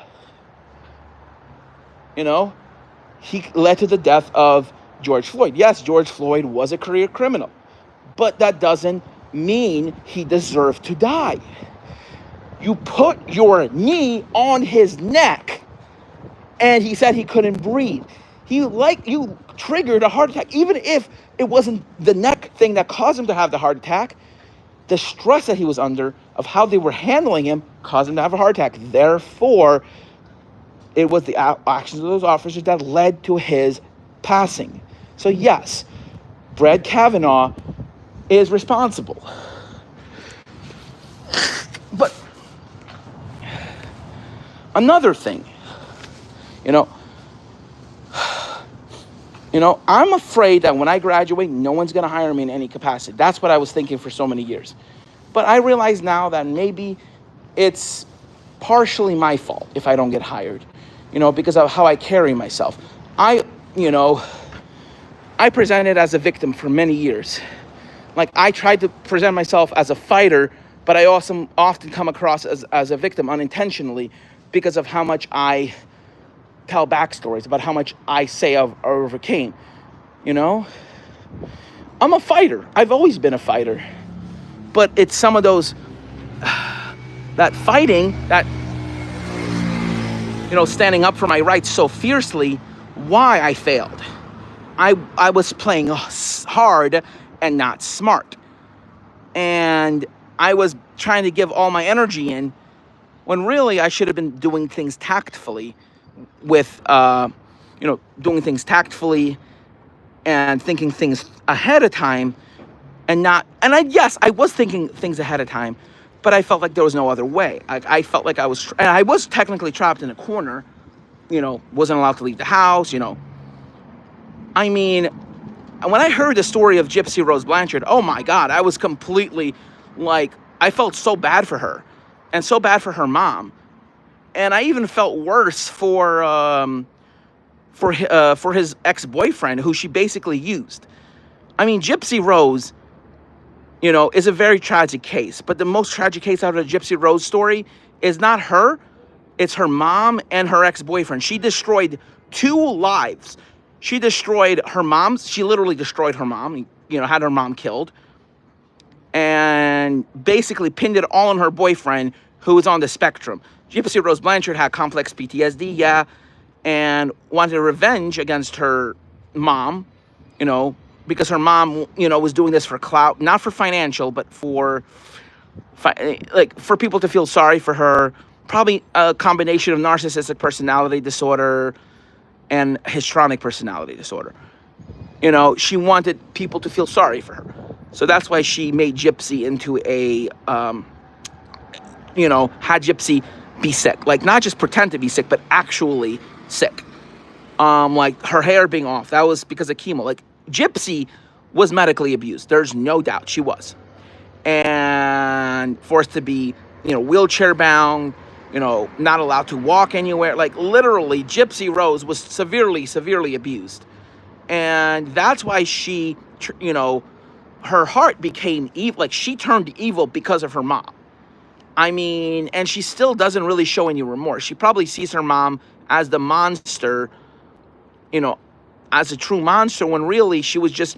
he led to the death of George Floyd. Yes, George Floyd was a career criminal, but that doesn't mean he deserved to die. You put your knee on his neck and he said he couldn't breathe. You triggered a heart attack. Even if it wasn't the neck thing that caused him to have the heart attack, the stress that he was under of how they were handling him caused him to have a heart attack. Therefore, it was the actions of those officers that led to his passing. So yes, Brad Kavanaugh is responsible. But another thing, I'm afraid that when I graduate, no one's going to hire me in any capacity. That's what I was thinking for so many years. But I realize now that maybe it's partially my fault if I don't get hired, because of how I carry myself. I presented as a victim for many years. Like, I tried to present myself as a fighter, but I also often come across as a victim unintentionally because of how much I tell backstories about how much I say I overcame. I'm a fighter. I've always been a fighter. But it's some of those, that fighting, that, standing up for my rights so fiercely, why I failed. I was playing hard and not smart. And I was trying to give all my energy in, when really I should have been doing things tactfully with, doing things tactfully and thinking things ahead of time, and not, and yes, I was thinking things ahead of time, but I felt like there was no other way. I felt like and I was technically trapped in a corner, wasn't allowed to leave the house, I mean, when I heard the story of Gypsy Rose Blanchard, oh my God, I was completely like, I felt so bad for her and so bad for her mom. And I even felt worse for his ex-boyfriend, who she basically used. I mean, Gypsy Rose, is a very tragic case. But the most tragic case out of the Gypsy Rose story is not her. It's her mom and her ex-boyfriend. She destroyed 2 lives. She destroyed her mom's. She literally destroyed her mom, had her mom killed. And basically pinned it all on her boyfriend, who was on the spectrum. Gypsy Rose Blanchard had complex PTSD, and wanted revenge against her mom, because her mom, was doing this for clout, not for financial, but for people to feel sorry for her. Probably a combination of narcissistic personality disorder and histrionic personality disorder. She wanted people to feel sorry for her. So that's why she made Gypsy into had Gypsy be sick. Like, not just pretend to be sick, but actually sick. Like her hair being off. That was because of chemo. Like, Gypsy was medically abused. There's no doubt she was. And forced to be, wheelchair bound, not allowed to walk anywhere. Like, literally, Gypsy Rose was severely, severely abused. And that's why she, her heart became evil. Like, she turned evil because of her mom. I mean, and she still doesn't really show any remorse. She probably sees her mom as the monster, as a true monster, when really she was just,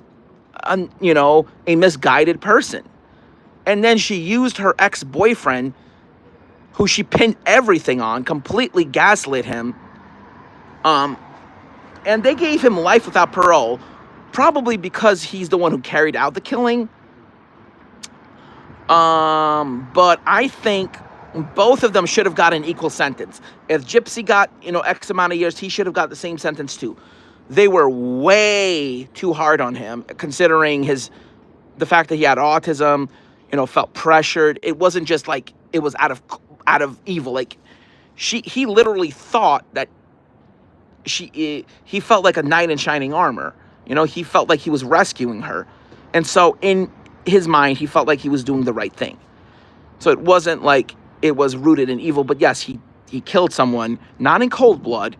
a misguided person. And then she used her ex-boyfriend, who she pinned everything on, completely gaslit him. And they gave him life without parole, probably because he's the one who carried out the killing. But I think both of them should have got an equal sentence. If Gypsy got, X amount of years, he should have got the same sentence too. They were way too hard on him, considering the fact that he had autism, felt pressured. It wasn't just like it was out of evil. Like, he literally thought that he felt like a knight in shining armor. He felt like he was rescuing her. And so in his mind, he felt like he was doing the right thing. So it wasn't like it was rooted in evil. But yes, he killed someone, not in cold blood,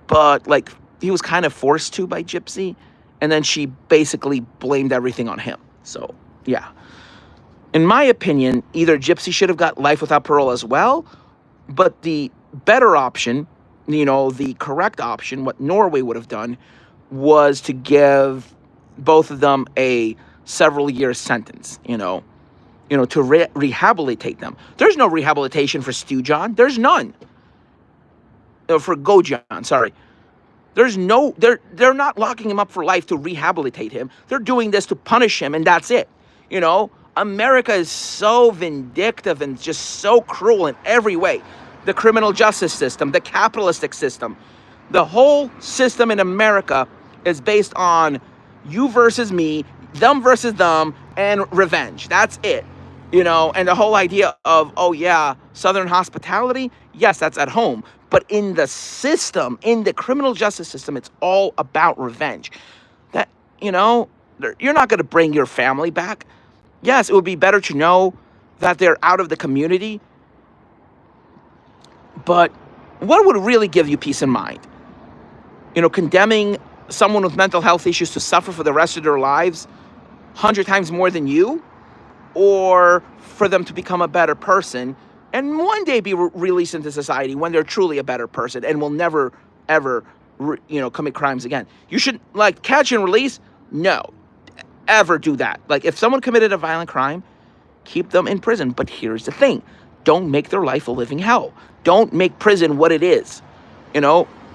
but like he was kind of forced to by Gypsy. And then she basically blamed everything on him. So, yeah. In my opinion, either Gypsy should have got life without parole as well, but the better option, the correct option, what Norway would have done, was to give both of them a several year sentence, to rehabilitate them. There's no rehabilitation for Stu John. There's none. For Go John, sorry. There's no, they're not locking him up for life to rehabilitate him. They're doing this to punish him, and that's it. America is so vindictive and just so cruel in every way. The criminal justice system, the capitalistic system, the whole system in America is based on you versus me, them versus them, and revenge. That's it. And the whole idea of, oh yeah, Southern hospitality, yes, that's at home. But in the system, in the criminal justice system, it's all about revenge. That, you're not going to bring your family back. Yes, it would be better to know that they're out of the community. But what would really give you peace of mind? Condemning someone with mental health issues to suffer for the rest of their lives 100 times more than you? Or for them to become a better person and one day be released into society when they're truly a better person and will never, ever, commit crimes again. You should, catch and release? No. Ever do that. Like, if someone committed a violent crime, keep them in prison. But here's the thing. Don't make their life a living hell. Don't make prison what it is.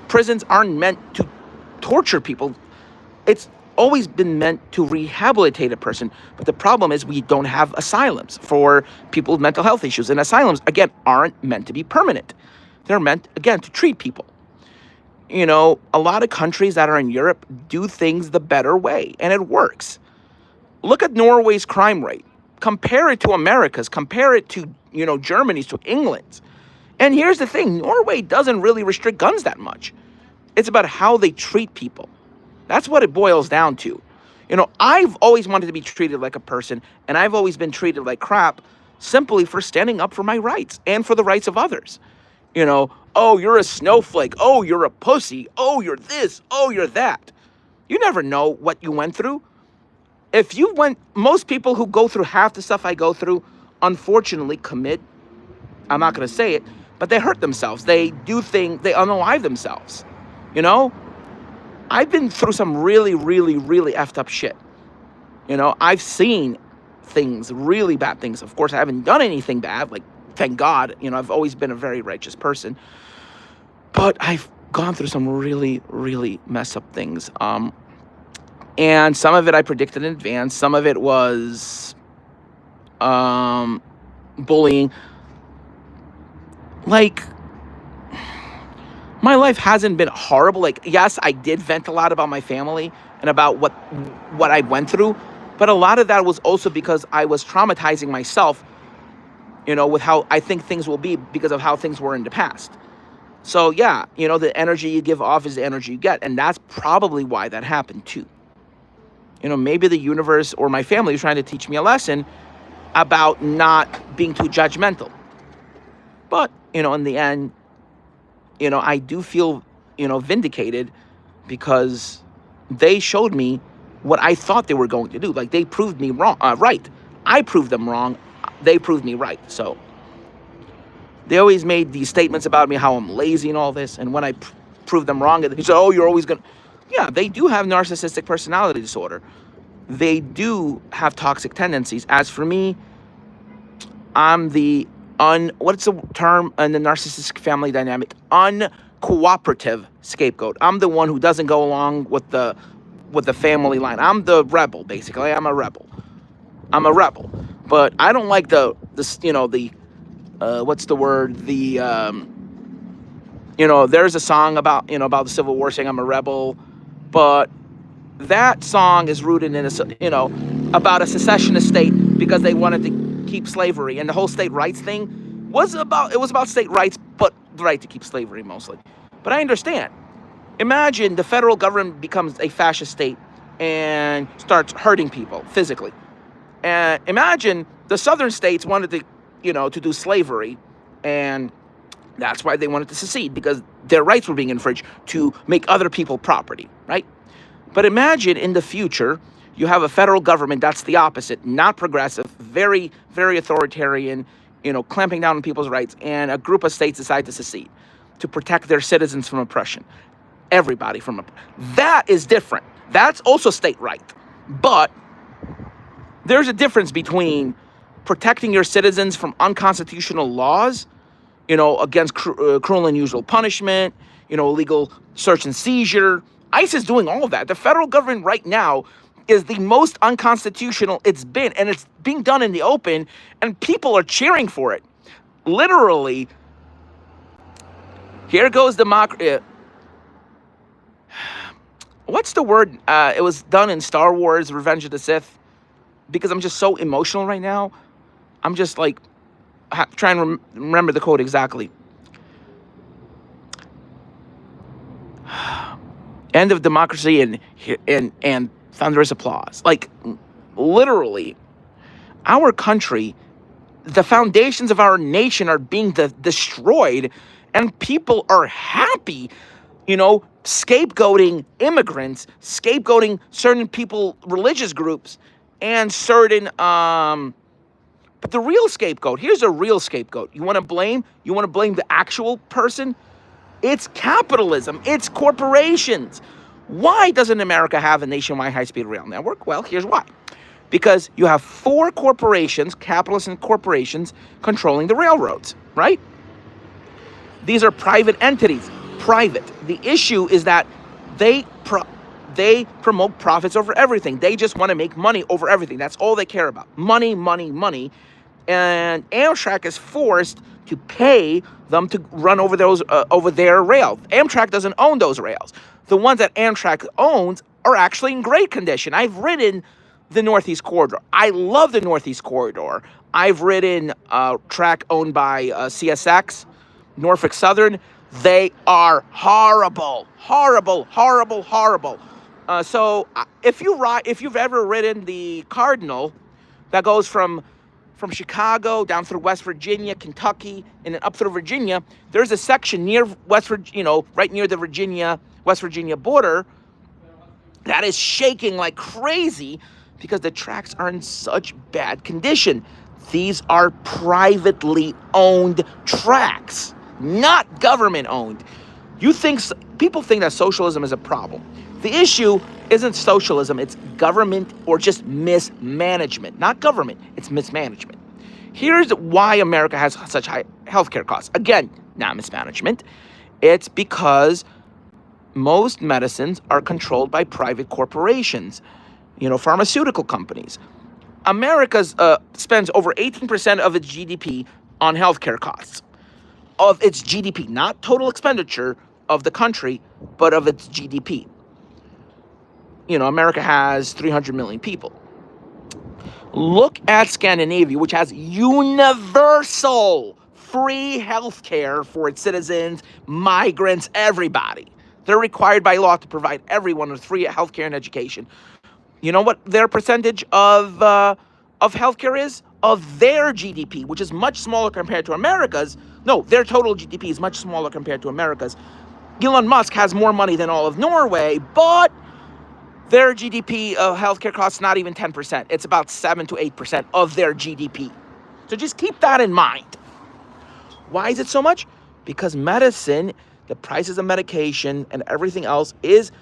Prisons aren't meant to torture people. It's always been meant to rehabilitate a person. But the problem is we don't have asylums for people with mental health issues. And asylums, again, aren't meant to be permanent. They're meant, again, to treat people. You know, a lot of countries that are in Europe do things the better way, and it works. Look at Norway's crime rate. Compare it to America's. Compare it to, you know, Germany's, to England's. And here's the thing. Norway doesn't really restrict guns that much. It's about how they treat people. That's what it boils down to. You know, I've always wanted to be treated like a person, and I've always been treated like crap simply for standing up for my rights and for the rights of others. You know, oh, you're a snowflake. Oh, you're a pussy. Oh, you're this. Oh, you're that. You never know what you went through. Most people who go through half the stuff I go through, unfortunately, commit, I'm not going to say it, but they hurt themselves. They do things, they unalive themselves. You know, I've been through some really, really, really effed up shit. You know, I've seen things, really bad things. Of course, I haven't done anything bad, like, thank God. You know, I've always been a very righteous person. But I've gone through some really, really messed up things. And some of it I predicted in advance. Some of it was bullying. Like, my life hasn't been horrible. Like, yes, I did vent a lot about my family and about what I went through. But a lot of that was also because I was traumatizing myself, you know, with how I think things will be because of how things were in the past. So, yeah, you know, the energy you give off is the energy you get. And that's probably why that happened, too. You know, maybe the universe or my family is trying to teach me a lesson about not being too judgmental. But, you know, in the end, you know, I do feel, you know, vindicated because they showed me what I thought they were going to do. Like, they proved me wrong, right. I proved them wrong. They proved me right. So they always made these statements about me, how I'm lazy and all this. And when I proved them wrong, they said, oh, you're always going to... Yeah, they do have narcissistic personality disorder. They do have toxic tendencies. As for me, I'm the what's the term in the narcissistic family dynamic? Uncooperative scapegoat. I'm the one who doesn't go along with the family line. I'm the rebel, basically. I'm a rebel. But I don't like what's the word? You know, there's a song about the Civil War saying I'm a rebel. But that song is rooted in about a secessionist state because they wanted to keep slavery, and the whole state rights thing was about state rights, but the right to keep slavery mostly. But I understand. Imagine the federal government becomes a fascist state and starts hurting people physically. And imagine the southern states wanted to do slavery, and that's why they wanted to secede, because their rights were being infringed to make other people property, right? But imagine in the future, you have a federal government that's the opposite, not progressive, very, very authoritarian, clamping down on people's rights, and a group of states decide to secede to protect their citizens from oppression. Everybody from oppression. That is different. That's also state right. But there's a difference between protecting your citizens from unconstitutional laws, against cruel and unusual punishment, illegal search and seizure. ICE is doing all of that. The federal government right now is the most unconstitutional it's been, and it's being done in the open, and people are cheering for it. Literally, here goes democracy. What's the word? It was done in Star Wars, Revenge of the Sith, because I'm just so emotional right now. I'm just like, trying to remember the quote exactly. End of democracy and thunderous applause. Like, literally, our country, the foundations of our nation are being destroyed, and people are happy, scapegoating immigrants, scapegoating certain people, religious groups, and certain, but the real scapegoat, here's a real scapegoat. You want to blame the actual person? It's capitalism. It's corporations. Why doesn't America have a nationwide high-speed rail network? Well, here's why. Because you have 4 corporations, capitalists and corporations, controlling the railroads, right? These are private entities. Private. The issue is that They promote profits over everything. They just want to make money over everything. That's all they care about. Money, money, money. And Amtrak is forced to pay them to run over those over their rail. Amtrak doesn't own those rails. The ones that Amtrak owns are actually in great condition. I've ridden the Northeast Corridor. I love the Northeast Corridor. I've ridden track owned by CSX, Norfolk Southern. They are horrible, horrible, horrible, horrible. So if you've ever ridden the Cardinal, that goes from Chicago down through West Virginia, Kentucky, and then up through Virginia, there's a section near West Virginia, right near the West Virginia border, that is shaking like crazy because the tracks are in such bad condition. These are privately owned tracks, not government owned. People think that socialism is a problem. The issue isn't socialism, it's government or just mismanagement. Not government, it's mismanagement. Here's why America has such high healthcare costs. Again, not mismanagement. It's because most medicines are controlled by private corporations, pharmaceutical companies. America spends over 18% of its GDP on healthcare costs. Of its GDP, not total expenditure of the country, but of its GDP. America has 300 million people. Look at Scandinavia, which has universal free healthcare for its citizens, migrants, everybody. They're required by law to provide everyone with free healthcare and education. You know what their percentage of healthcare is? Of their GDP, which is much smaller compared to America's. No, their total GDP is much smaller compared to America's. Elon Musk has more money than all of Norway, but their GDP of healthcare costs not even 10%. It's about 7 to 8% of their GDP. So just keep that in mind. Why is it so much? Because medicine, the prices of medication and everything else is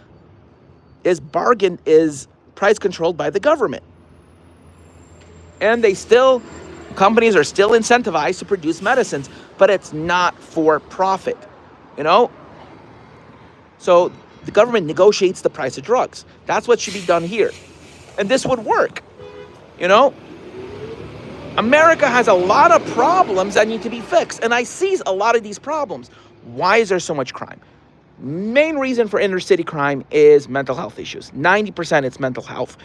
price controlled by the government. And companies are still incentivized to produce medicines, but it's not for profit, So the government negotiates the price of drugs. That's what should be done here. And this would work, America has a lot of problems that need to be fixed. And I see a lot of these problems. Why is there so much crime? Main reason for inner city crime is mental health issues. 90% it's mental health.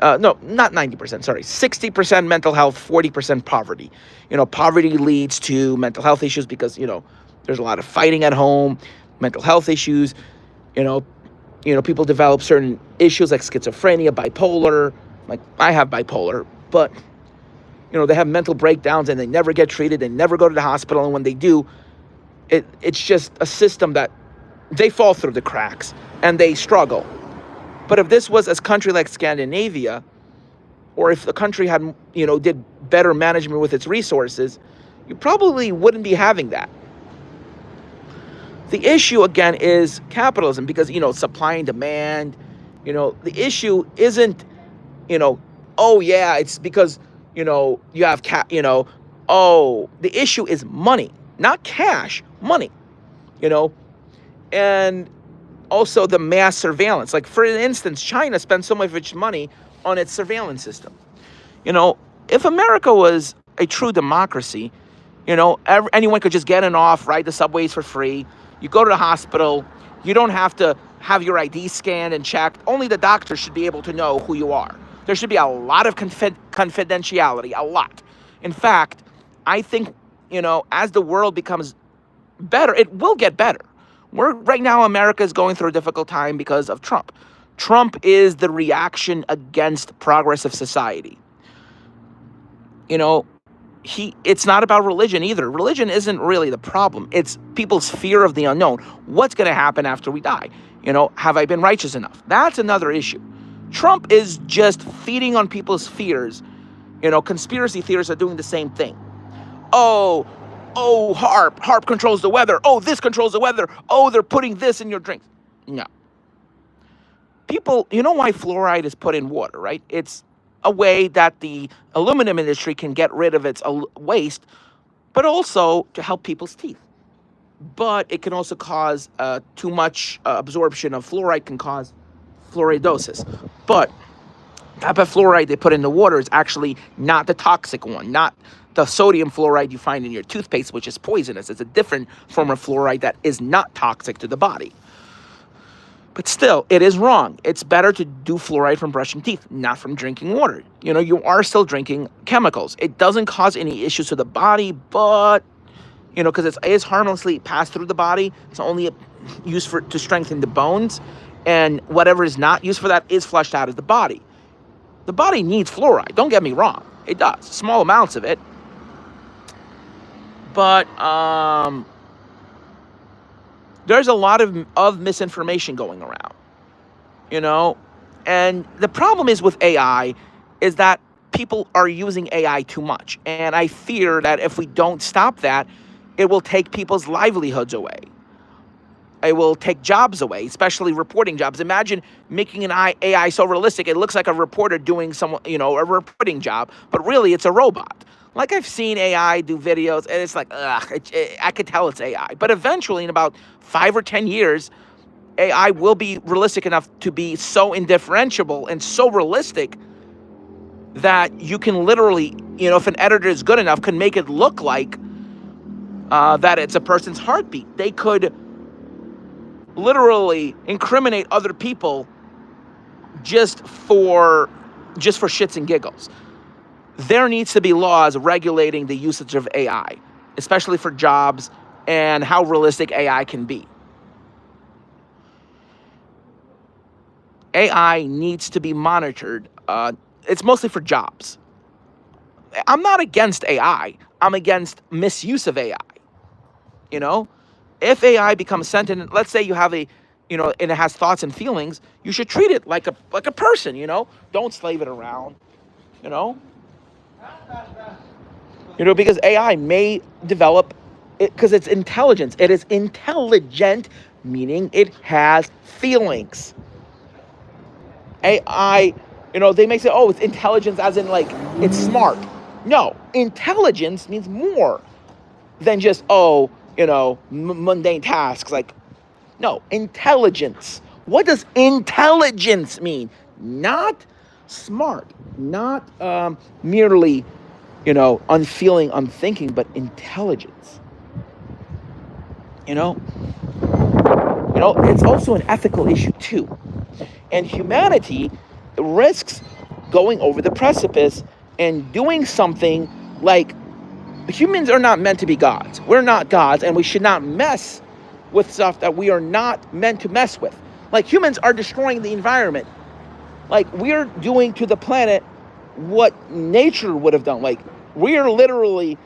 No, not 90%, sorry. 60% mental health, 40% poverty. Poverty leads to mental health issues because, there's a lot of fighting at home, mental health issues. People develop certain issues like schizophrenia, bipolar. Like I have bipolar, but, they have mental breakdowns and they never get treated. They never go to the hospital. And when they do, it's just a system that they fall through the cracks and they struggle. But if this was a country like Scandinavia, or if the country had, did better management with its resources, you probably wouldn't be having that. The issue, again, is capitalism because, supply and demand, the issue isn't, it's because, you have, the issue is money, not cash, money, and also the mass surveillance. Like, for instance, China spends so much of its money on its surveillance system. If America was a true democracy, anyone could just get off, ride the subways for free. You go to the hospital. You don't have to have your ID scanned and checked. Only the doctor should be able to know who you are. There should be a lot of confidentiality, a lot. In fact, I think, as the world becomes better, it will get better. Right now, America is going through a difficult time because of Trump. Trump is the reaction against progress of society. It's not about religion either. Religion isn't really the problem. It's people's fear of the unknown. What's going to happen after we die? Have I been righteous enough? That's another issue. Trump is just feeding on people's fears. Conspiracy theorists are doing the same thing. Oh, HARP controls the weather. Oh, this controls the weather. Oh, they're putting this in your drinks. No. People, why fluoride is put in water, right? It's a way that the aluminum industry can get rid of its waste, but also to help people's teeth. But it can also cause too much absorption of fluoride can cause fluoridosis. But that fluoride they put in the water is actually not the toxic one, not the sodium fluoride you find in your toothpaste, which is poisonous. It's a different form of fluoride that is not toxic to the body. But still, it is wrong. It's better to do fluoride from brushing teeth, not from drinking water. You are still drinking chemicals. It doesn't cause any issues to the body, but, because it is harmlessly passed through the body, it's only used to strengthen the bones, and whatever is not used for that is flushed out of the body. The body needs fluoride, don't get me wrong. It does, small amounts of it. But there's a lot of misinformation going around, and the problem is with AI is that people are using AI too much. And I fear that if we don't stop that, it will take people's livelihoods away. It will take jobs away, especially reporting jobs. Imagine making an AI so realistic, it looks like a reporter doing a reporting job, but really it's a robot. Like I've seen AI do videos, and it's like, I could tell it's AI. But eventually, in about 5 or 10 years, AI will be realistic enough to be so indifferentiable and so realistic that you can literally, if an editor is good enough, can make it look like that it's a person's heartbeat. They could literally incriminate other people just for shits and giggles. There needs to be laws regulating the usage of AI, especially for jobs and how realistic AI can be. AI needs to be monitored. It's mostly for jobs. I'm not against AI. I'm against misuse of AI. If AI becomes sentient, let's say you have and it has thoughts and feelings, you should treat it like a person, Don't slave it around, because AI may develop, because it's intelligence. It is intelligent, meaning it has feelings. AI, they may say, it's intelligence as in like, it's smart. No, intelligence means more than just, mundane tasks. Like, no, intelligence. What does intelligence mean? Not smart, not merely, unfeeling, unthinking, but intelligence. It's also an ethical issue too. And humanity risks going over the precipice and doing something like, humans are not meant to be gods. We're not gods, and we should not mess with stuff that we are not meant to mess with. Like, humans are destroying the environment. Like, we're doing to the planet what nature would have done. Like, we are literally,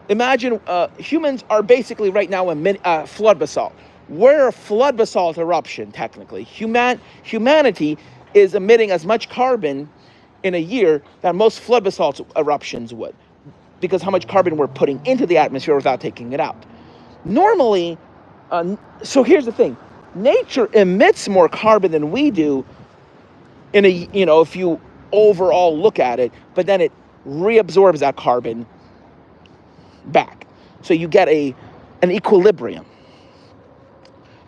imagine, humans are basically right now a flood basalt. We're a flood basalt eruption, technically. Humanity is emitting as much carbon in a year that most flood basalt eruptions would, because how much carbon we're putting into the atmosphere without taking it out. Normally, so here's the thing. Nature emits more carbon than we do if you overall look at it, but then it reabsorbs that carbon back. So you get an equilibrium.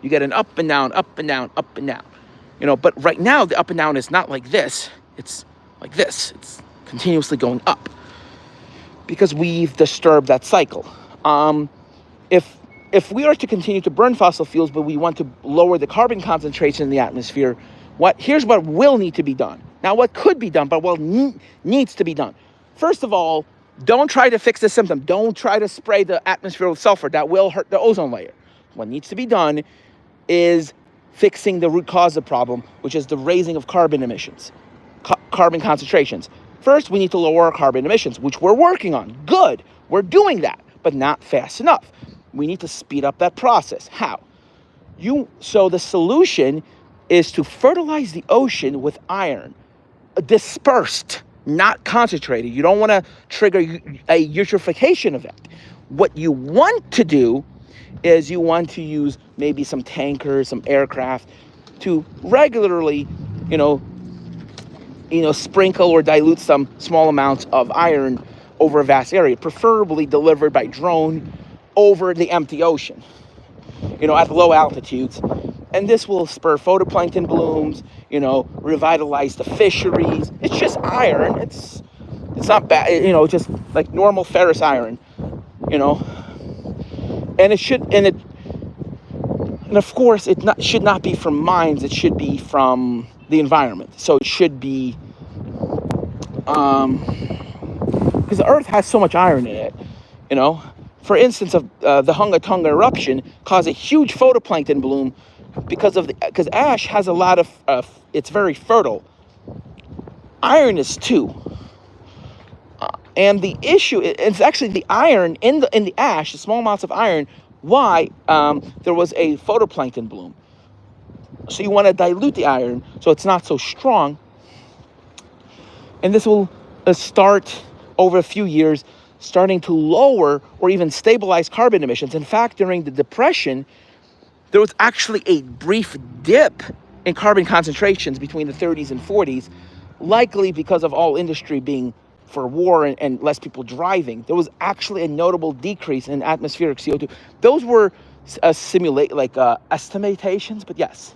You get an up and down, up and down, up and down. But right now the up and down is not like this. It's like this. It's continuously going up because we've disturbed that cycle. If we are to continue to burn fossil fuels, but we want to lower the carbon concentration in the atmosphere, here's what will need to be done. Now, what could be done, but needs to be done. First of all, don't try to fix the symptom. Don't try to spray the atmosphere with sulfur. That will hurt the ozone layer. What needs to be done is fixing the root cause of the problem, which is the raising of carbon emissions, carbon concentrations. First, we need to lower our carbon emissions, which we're working on. Good. We're doing that, but not fast enough. We need to speed up that process. How? So the solution is to fertilize the ocean with iron, dispersed, not concentrated. You don't want to trigger a eutrophication event. What you want to do is you want to use maybe some tankers, some aircraft to regularly, sprinkle or dilute some small amounts of iron over a vast area, preferably delivered by drone over the empty ocean, at low altitudes. And this will spur phytoplankton blooms, revitalize the fisheries. It's just iron. It's not bad, just like normal ferrous iron, you know. And of course, should not be from mines. It should be from the environment. So it should be, because the earth has so much iron in it, For instance, the Hunga Tonga eruption caused a huge phytoplankton bloom because ash has a lot of, it's very fertile. Iron is too. And the issue, it's actually the iron in the ash, the small amounts of iron, why there was a phytoplankton bloom. So you want to dilute the iron so it's not so strong. And this will start over a few years, starting to lower or even stabilize carbon emissions. In fact, during the Depression, there was actually a brief dip in carbon concentrations between the 30s and 40s, likely because of all industry being for war and less people driving. There was actually a notable decrease in atmospheric CO2. Those were estimations, but yes,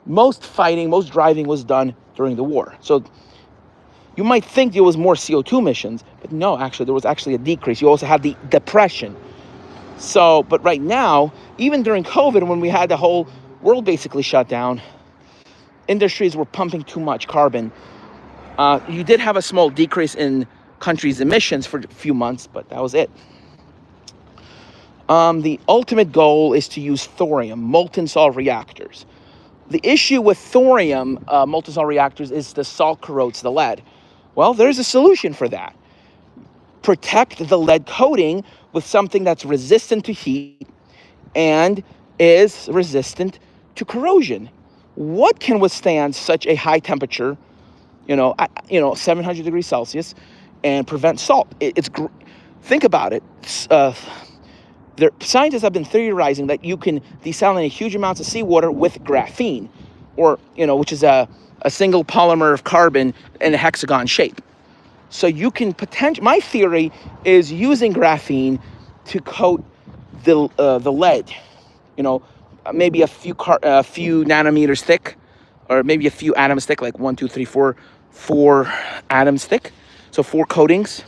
most driving was done during the war. So you might think there was more CO2 emissions, but no, actually, there was actually a decrease. You also had the Depression. So, but right now, even during COVID, when we had the whole world basically shut down, industries were pumping too much carbon. You did have a small decrease in countries' emissions for a few months, but that was it. The ultimate goal is to use thorium, molten salt reactors. The issue with thorium molten salt reactors is the salt corrodes the lead. Well, there's a solution for that. Protect the lead coating with something that's resistant to heat and is resistant to corrosion. What can withstand such a high temperature, 700 degrees Celsius, and prevent salt? Think about it. Scientists have been theorizing that you can desalinate huge amounts of seawater with graphene, or which is a single polymer of carbon in a hexagon shape. So you can my theory is using graphene to coat the lead, maybe a few nanometers thick, or maybe a few atoms thick, like 1, 2, 3, 4 atoms thick. So 4 coatings,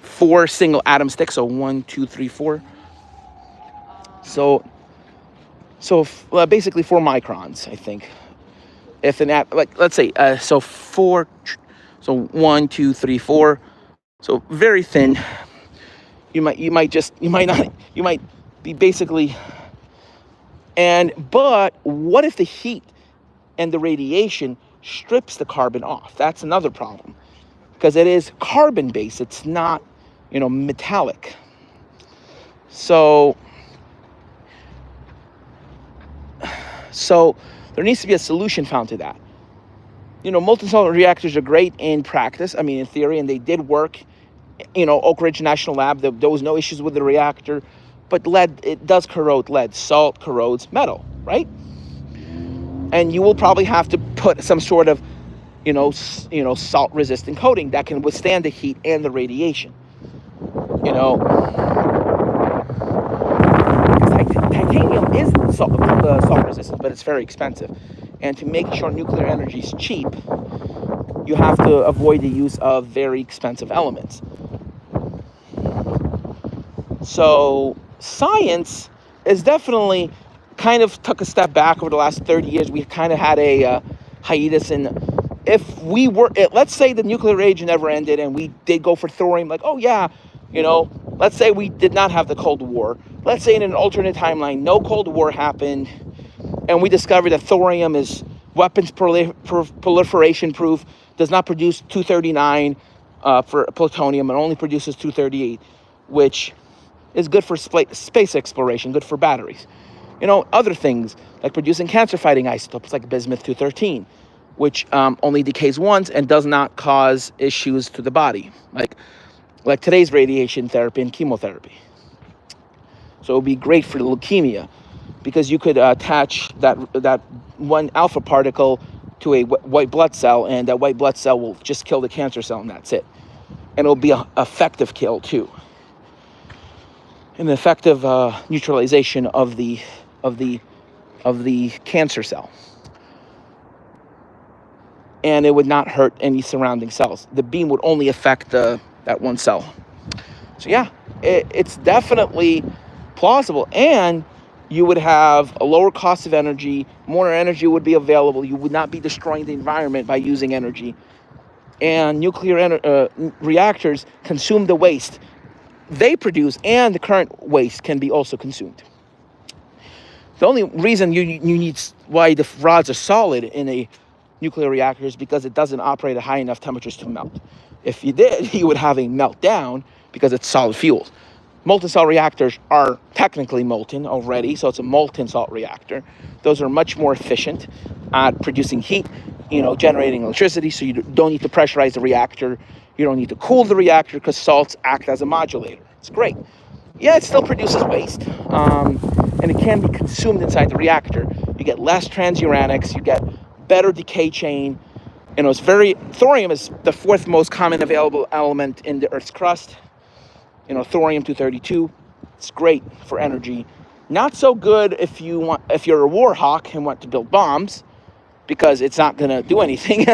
4 single atoms thick. So 1, 2, 3, 4. So basically 4 microns, I think. If let's say, so 4, so 1, 2, 3, 4. So very thin. You might be basically. But what if the heat and the radiation strips the carbon off? That's another problem, because it is carbon based. It's not, metallic. So there needs to be a solution found to that. Molten salt reactors are great in practice. I mean, in theory, and they did work. Oak Ridge National Lab, there was no issues with the reactor. But lead, it does corrode lead. Salt corrodes metal, right? And you will probably have to put some sort of, salt-resistant coating that can withstand the heat and the radiation. Titanium is salt-resistant, but it's very expensive. And to make sure nuclear energy is cheap, you have to avoid the use of very expensive elements. So science is definitely kind of took a step back over the last 30 years. We kind of had a hiatus. And if we were, let's say the nuclear age never ended and we did go for thorium, like, oh yeah, let's say we did not have the Cold War. Let's say in an alternate timeline, no Cold War happened, and we discovered that thorium is weapons proliferation proof, does not produce 239 for plutonium, and only produces 238, which is good for space exploration, good for batteries. Other things like producing cancer-fighting isotopes like bismuth-213, which only decays once and does not cause issues to the body, like today's radiation therapy and chemotherapy. So it would be great for leukemia, because you could attach that one alpha particle to a white blood cell, and that white blood cell will just kill the cancer cell, and that's it. And it'll be an effective kill too. An effective neutralization of the of the cancer cell. And it would not hurt any surrounding cells. The beam would only affect that one cell. So yeah, it's definitely plausible. And you would have a lower cost of energy, more energy would be available. You would not be destroying the environment by using energy. And nuclear reactors consume the waste they produce, and the current waste can be also consumed. The only reason you need why the rods are solid in a nuclear reactor is because it doesn't operate at high enough temperatures to melt. If you did, you would have a meltdown because it's solid fuel. Molten salt reactors are technically molten already, so it's a molten salt reactor. Those are much more efficient at producing heat, generating electricity, so you don't need to pressurize the reactor. You don't need to cool the reactor because salts act as a modulator. It's great. Yeah, it still produces waste, and it can be consumed inside the reactor. You get less transuranics, you get better decay chain. Thorium is the fourth most common available element in the Earth's crust. Thorium-232. It's great for energy. Not so good if you're a war hawk and want to build bombs, because it's not going to do anything.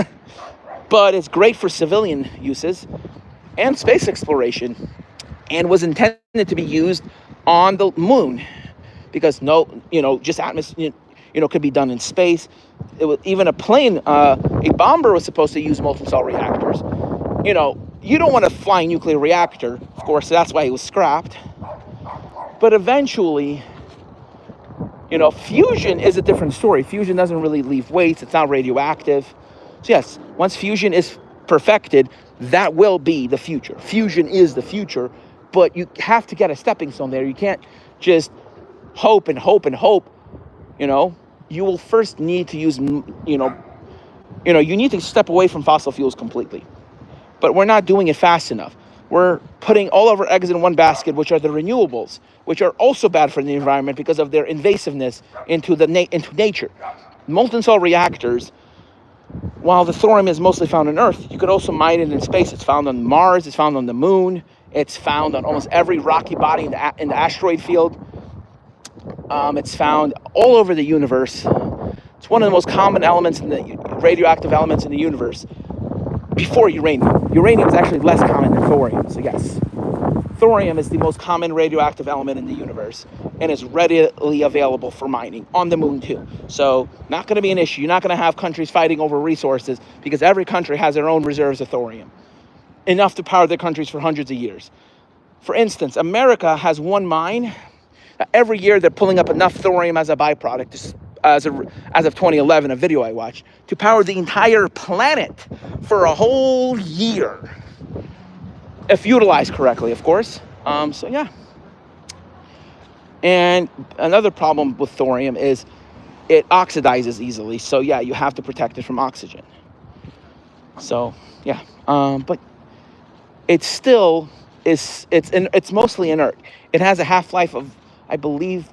But it's great for civilian uses and space exploration, and was intended to be used on the moon, because just atmosphere, could be done in space. Even a plane, a bomber was supposed to use molten salt reactors. You don't want to fly a nuclear reactor, of course, that's why it was scrapped. But eventually, fusion is a different story. Fusion doesn't really leave waste, it's not radioactive. So yes, once fusion is perfected, that will be the future. Fusion is the future, but you have to get a stepping stone there. You can't just hope and hope and hope. You will first need to use, you need to step away from fossil fuels completely. But we're not doing it fast enough. We're putting all of our eggs in one basket, which are the renewables, which are also bad for the environment because of their invasiveness into nature. Molten salt reactors, while the thorium is mostly found on Earth, you could also mine it in space. It's found on Mars, it's found on the moon, it's found on almost every rocky body in the asteroid field. It's found all over the universe. It's one of the most common elements radioactive elements in the universe. Before uranium. Uranium is actually less common than thorium, so yes. Thorium is the most common radioactive element in the universe, and is readily available for mining on the moon too. So not going to be an issue. You're not going to have countries fighting over resources, because every country has their own reserves of thorium, enough to power their countries for hundreds of years. For instance, America has one mine. Every year they're pulling up enough thorium as a byproduct, as of 2011, a video I watched, to power the entire planet for a whole year, if utilized correctly, of course. So yeah. And another problem with thorium is it oxidizes easily. So yeah, you have to protect it from oxygen. So yeah, but it still is. It's mostly inert. It has a half-life of, I believe,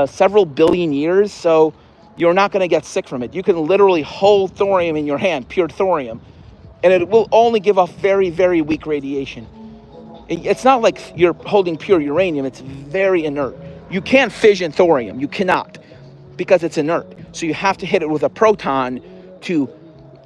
several billion years, so you're not going to get sick from it. You can literally hold thorium in your hand, pure thorium, and it will only give off very, very weak radiation. It's not like you're holding pure uranium. It's very inert. You can't fission thorium. You cannot, because it's inert. So you have to hit it with a proton to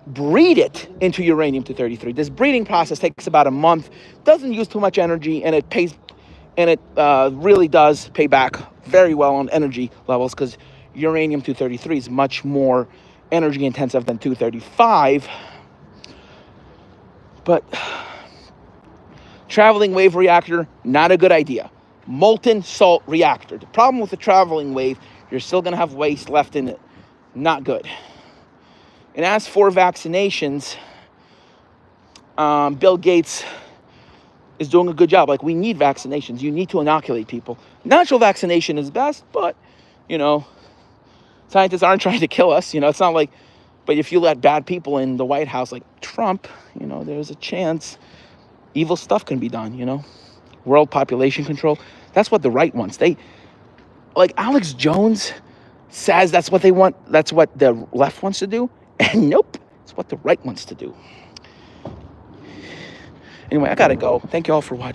breed it into uranium-233. This breeding process takes about a month, doesn't use too much energy, and it really does pay back very well on energy levels, because uranium-233 is much more energy intensive than 235. But traveling wave reactor, not a good idea. Molten salt reactor. The problem with the traveling wave, you're still going to have waste left in it. Not good. And as for vaccinations, Bill Gates is doing a good job. Like, we need vaccinations. You need to inoculate people. Natural vaccination is best, but, scientists aren't trying to kill us. It's not like, but if you let bad people in the White House, like Trump, there's a chance evil stuff can be done, World population control. That's what the right wants. Like Alex Jones says that's what they want. That's what the left wants to do. And nope, it's what the right wants to do. Anyway, I gotta go. Thank you all for watching.